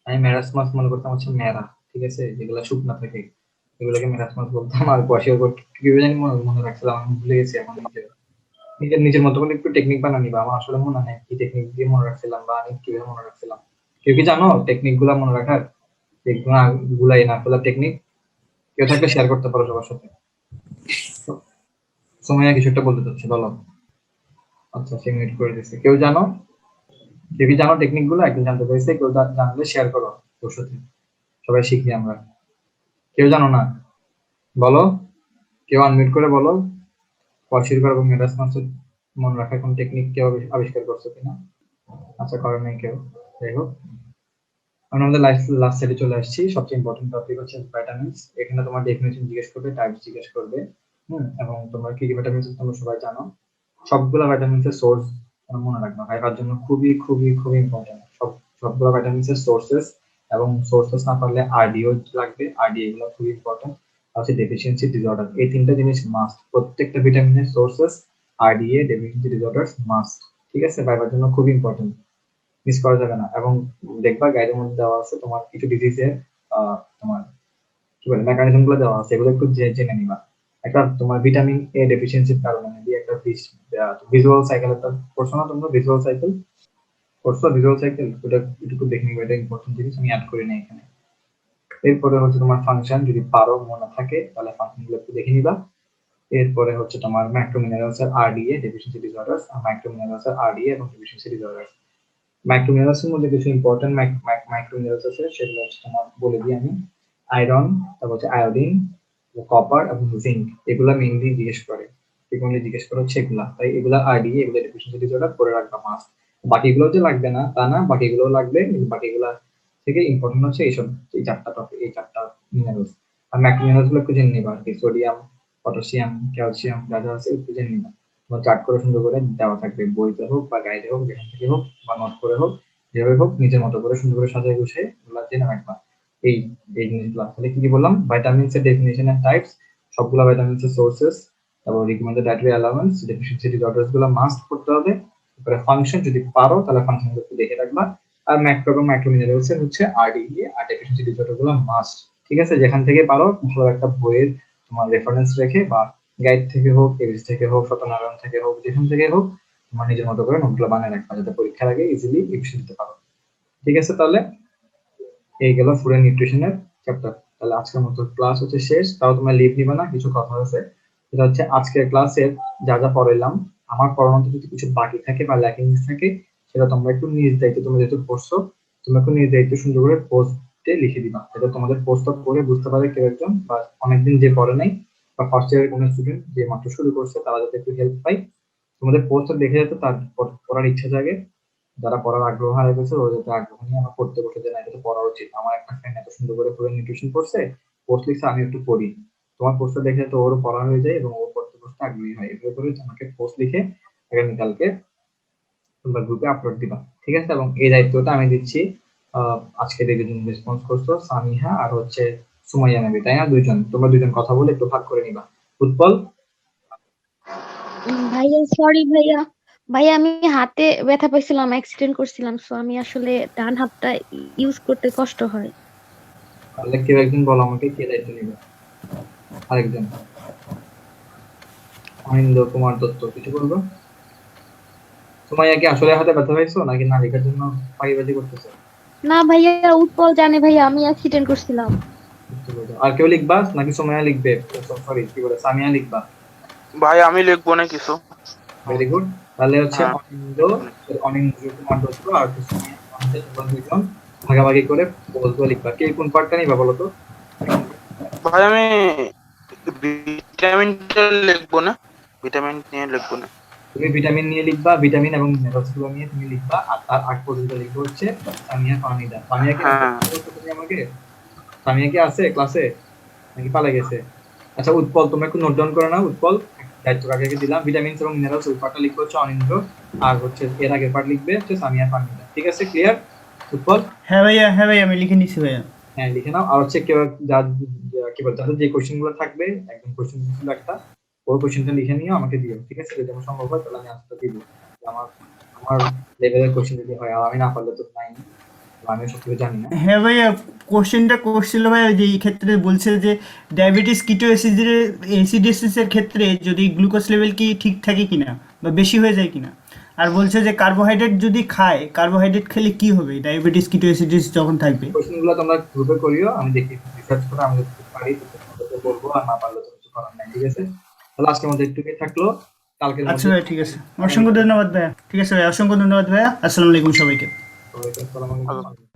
S2: আমি ম্যারাসমাস মনে করতাম হচ্ছে ম্যারা, ঠিক আছে, যেগুলো শুকনা থাকে এগুলোকে ম্যারাসমাস বলতাম। আর kwashiorkor কি জানি মনে রাখছিলাম, আমি ভুলে গেছি এখন। নিজের মতো করে একটু টেকনিক বানানি, বা আমার আসলে মনে নেই কি টেকনিক দিয়ে মনে রাখছিলাম বা আমি কিভাবে মনে রাখছিলাম। কেউ কি জানো টেকনিক গুলা মনে রাখার, গুলাই না ফেলার টেকনিক? কেউ থাকলে শেয়ার করতে পারো সবার সাথে। সময় কিছু একটা বলতে চাচ্ছি, বলো। আচ্ছা সে মিনিট করে দিচ্ছে। কেউ কি জানো টেকনিক গুলো? একদিন জানতে পেরেছে, কেউ জানলে শেয়ার করো তোর সাথে, সবাই শিখি আমরা। কেউ জানো না বলো, কেউ আনমিউট করে বলো kwashiorkor এবং ম্যারাসমাসের মনে রাখার কোন টেকনিক কেউ আবিষ্কার করছে কিনা। আচ্ছা করে নাই কেউ, যাই হোক। আমরা আমাদের লাস্ট সেটে চলে আসছি। সবচেয়ে ইম্পর্টেন্ট টপিক হচ্ছে ভিটামিনস। এখানে তোমার ডেফিনেশন জিজ্ঞেস করবে, টাইপস জিজ্ঞেস করবে, এবং তোমরা কি কি ভিটামিনস তোমরা সবাই জানো। সবগুলো ভিটামিনসের সোর্স মনে রাখবা, ভাইবার জন্য খুবই খুবই খুবই ইম্পর্টেন্ট। সবগুলো ভিটামিনসের সোর্সেস, এবং সোর্সেস না পারলে আরডিও লাগবে, আরডি এগুলো খুবই ইম্পর্টেন্ট। আর হচ্ছে ডেফিসিয়েন্সি ডিসঅর্ডার, এই তিনটা জিনিস মাস্ট। প্রত্যেকটা ভিটামিনের sources, RDA, deficiency disorders must, ঠিক আছে, ভাইবার জন্য খুবই ইম্পর্টেন্ট, মিস করা যাবে না। এবং দেখবা গাইডের মধ্যে দেওয়া আছে তোমার কিছু ডিজিজের তোমার কি বলে মেকানিজম গুলো দেওয়া আছে, এগুলো একটু জেনে নিবা। একটা তোমার ভিটামিন এ ডেফিসিয়েন্সির কারণে মেবি একটা ভিজুয়াল সাইকেল, একটা পড়ছো না তোমরা? ভিজুয়াল সাইকেল পড়ছো? ভিজুয়াল সাইকেল ওটা একটু দেখে নিবা, এটা ইম্পর্টেন্ট জিনিস, আমি অ্যাড করি না এখানে। এরপরে হচ্ছে তোমার ফাংশন, যদি পারো মনে থাকে তাহলে ফাংশন গুলো একটু দেখে নিবা। এরপরে হচ্ছে তোমার ম্যাক্রোমিনারেলস এর আরডিএ, ডেফিসিয়েন্সি ডিসঅর্ডারস, আর মাইক্রোমিনারেলস এর আরডিএ এবং ডেফিসিয়েন্সি ডিসঅর্ডারস। মাইক্রোমিনারেলস এর মধ্যে কিছু ইম্পর্টেন্ট মাইক্রোমিনারেলস আছে, সেগুলো হচ্ছে তোমার বলে দিই আমি। আয়রন, তারপর হচ্ছে আয়োডিন, কপার এবং জিঙ্ক, এগুলা মেইনলি জিজ্ঞেস করে, ফ্রিকোয়েন্টলি জিজ্ঞেস করে হচ্ছে এগুলা। তাই এগুলা আরডি, এগুলা ডেফিসিয়েন্সি ডিসঅর্ডার করে রাখবা মাস্ট। বাকিগুলো যে লাগবে না তা না, বাকিগুলো লাগবে, কিন্তু বাকিগুলা থেকে ইম্পর্টেন্ট হচ্ছে এইসব, এই চারটা টপিক, এই চারটা মিনারেলস। আর ম্যাক্রো মিনারেলস গুলো একটু জেনে নিবা, সোডিয়াম, পটাশিয়াম, ক্যালসিয়াম, যা যা আছে একটু জেনে নিবা। তোমার চার্ট করে সুন্দর করে দেওয়া থাকবে, বইতে হোক বা গাইডে হোক, যেখান থেকে হোক বা নোট করে হোক, যেভাবে হোক নিজের মতো করে সুন্দর করে সাজিয়ে গুছিয়ে এগুলো জেনে রাখবা। এই এই জিনিসগুলো তাহলে কি কি বললাম, ভাইটামিনস এর ডেফিনিশন এন্ড টাইপস, সবগুলা ভাইটামিনস এর সোর্সেস, তারপর recommended dietary allowance, deficiency disorders গুলো মাস্ট করতে হবে। তারপরে ফাংশন, যদি পারো তাহলে ফাংশন গুলো দেখে রাখবা। আর ম্যাক্রো এবং মাইক্রো মিনারেলস এর হচ্ছে আরডিএ আর ডেফিসিয়েন্সি ডিসঅর্ডার গুলো মাস্ট। ঠিক আছে, যেখান থেকে পারো ভালো একটা বইয়ের তোমার রেফারেন্স রেখে বা গাইড থেকে হোক, এবিসি থেকে হোক, সত্যনারায়ণ থেকে হোক, যেখান থেকে হোক, তোমার নিজের মতো করে নোটগুলো বানিয়ে রাখবা, যাতে পরীক্ষার আগে ইজিলি রিভিশন দিতে পারো। ঠিক আছে, তাহলে এই গেল ফুড এন্ড নিউট্রিশনের চ্যাপ্টার। তাহলে আজকের মতো ক্লাস হচ্ছে শেষ। তাও তোমরা লিভ নিবে না, কিছু কথা আছে। সেটা হচ্ছে আজকের ক্লাসের যা যা পড়াইলাম, আমার পড়ানোতে যদি কিছু বাকি থাকে বা ল্যাকিংস থাকে, সেটা তোমরা একটু নিজ দায়িত্বে, তোমরা যেহেতু পড়ছো, তোমরা একটু নিজ দায়িত্বে সুন্দর করে পোস্টে লিখে দিবা, যাতে তোমাদের পোস্টটা পড়ে বুঝতে পারে কেউ একজন, বা অনেকদিন যে পড়ে নাই, বা ফার্স্ট ইয়ারের কোনো স্টুডেন্ট যে মাত্র শুরু করছে, তারা যাতে একটু হেল্প পায়। তোমাদের পোস্টটা দেখে যাতে তার পড়ার ইচ্ছা জাগে, যারা পড়ার আগ্রহ হারিয়ে গেছে ওরা যাতে আগ্রহ নিয়ে আমার পড়তে বসে, যে না এটা তো পড়া উচিত, আমার একটা ফ্রেন্ড এত সুন্দর করে পুরো নিউট্রিশন পড়ছে, পোস্ট লিখছে, আমি একটু পড়ি। তোমার পোস্টটা দেখে তো ওরও পড়া হয়ে যায় এবং ও পড়তে বসতে আগ্রহী হয়। এভাবে করে তোমাকে পোস্ট লিখে আগামীকালকে তোমরা গ্রুপে আপলোড দিবা। ঠিক আছে, এবং এই দায়িত্বটা আমি দিচ্ছি আজকে দুজন রেসপন্স করছো, সামিহা আর হচ্ছে সুমাইয়া নেবে, তাই না? দুইজন, তোমরা দুইজন কথা বলে একটু ভাগ করে নিবা। উৎপল,
S5: ভাইয়া সরি ভাইয়া, ভাইয়া আমি হাতে ব্যথা পাইছিলাম, অ্যাক্সিডেন্ট করছিলাম, সো আমি আসলে ডান হাতটা ইউজ করতে কষ্ট হয়।
S2: তাহলে কেউ একজন বলো আমাকে কে দায়িত্ব নিবে। আরেকজন, অনিন্দ্য কুমার দত্ত, কিছু বলবো? সুমাইয়া কি আসলে হাতে ব্যথা পাইছো নাকি না লেখার জন্য পাইবাজি করতেছো?
S5: না ভাইয়া, উৎপল জানে ভাইয়া আমি অ্যাক্সিডেন্ট করছিলাম।
S2: আর কেউ লিখবা নাকি সুমাইয়া লিখবে? সরি, কি বলে, সামিয়া লিখবা?
S6: ভাই আমি লিখবো না কিছু।
S2: Very good. তাহলে হচ্ছে
S6: হ্যাঁ।
S2: অনিন্দ্য কুমার দত্ত আর সুমাইয়া, আমাদের তোমরা দুইজন ভাগাভাগি করে বলতে লিখবা। কে কোন পার্টটা নিবা বলো তো?
S6: ভাই আমি ভিটামিনটা লিখবো না, ভিটামিন নিয়ে লিখবো না।
S2: তুমি ভিটামিন নিয়ে লিখবা, ভিটামিন এবং মিনারেলস গুলো নিয়ে তুমি লিখবা, আর তার আগ পর্যন্ত লিখবো হচ্ছে সামিয়া ফাহমিদা। সামিয়া কি
S6: হ্যাঁ।
S2: তুমি আমাকে, সামিয়া কি আছে ক্লাসে নাকি পালা গেছে? আচ্ছা উৎপল, তোমরা একটু নোট ডাউন করে নাও। উৎপল, দায়িত্ব কাকে দিলাম, ভিটামিনস এবং মিনারেলস ওই পার্টটা লিখবে হচ্ছে অনিন্দ্র, আর হচ্ছে এর আগের পার্ট লিখবে হচ্ছে সামিয়া ফাহমিদা। ঠিক আছে, ক্লিয়ার উৎপল?
S1: হ্যাঁ ভাইয়া আমি লিখে নিচ্ছি ভাইয়া।
S2: হ্যাঁ লিখে নাও। আর হচ্ছে কেউ কি বলতে, যাদের যে কোশ্চেন গুলো থাকবে, একদম কোশ্চেন ছিল একটা, ওই কোশ্চেনটা লিখে নিও, আমাকে দিও। ঠিক আছে, যদি আমার সম্ভব হয় তাহলে আমি আনসারটা দিব। আমার আমার লেভেলের কোশ্চেন যদি হয়, আর আমি না পারলে তো নাই, আমি সব কিছু জানি না।
S1: হ্যাঁ ভাইয়া, কোশ্চেনটা করছিল ভাইয়া যে এই ক্ষেত্রে বলছে যে ডায়াবেটিস কিটো অ্যাসিডোসিসের ক্ষেত্রে যদি গ্লুকোজ লেভেল কি ঠিক থাকে কিনা বা বেশি হয়ে যায় কিনা, আর বলছে যে কার্বোহাইড্রেট যদি খায়, কার্বোহাইড্রেট খেলে কি হবে ডায়াবেটিস কিটো অ্যাসিডোসিস যখন থাকবে।
S2: কোশ্চেন গুলো তোমরা গ্রুপে করিও, আমি দেখি রিসার্চ করে আমি যদি পারি তো তোমাদেরকে বলবো, আর না পারলে তো কিছু করার নাই। ঠিক আছে, তাহলে আজকের মধ্যে একটুখানি থাকলো, কালকের
S1: আচ্ছা
S2: মধ্যে।
S1: ভাই, ঠিক আছে, অসংখ্য ধন্যবাদ ভাইয়া। ঠিক আছে ভাইয়া, অসংখ্য ধন্যবাদ ভাইয়া। আসসালামু আলাইকুম সবাইকে।
S2: সবাইকে আসসালামু আলাইকুম।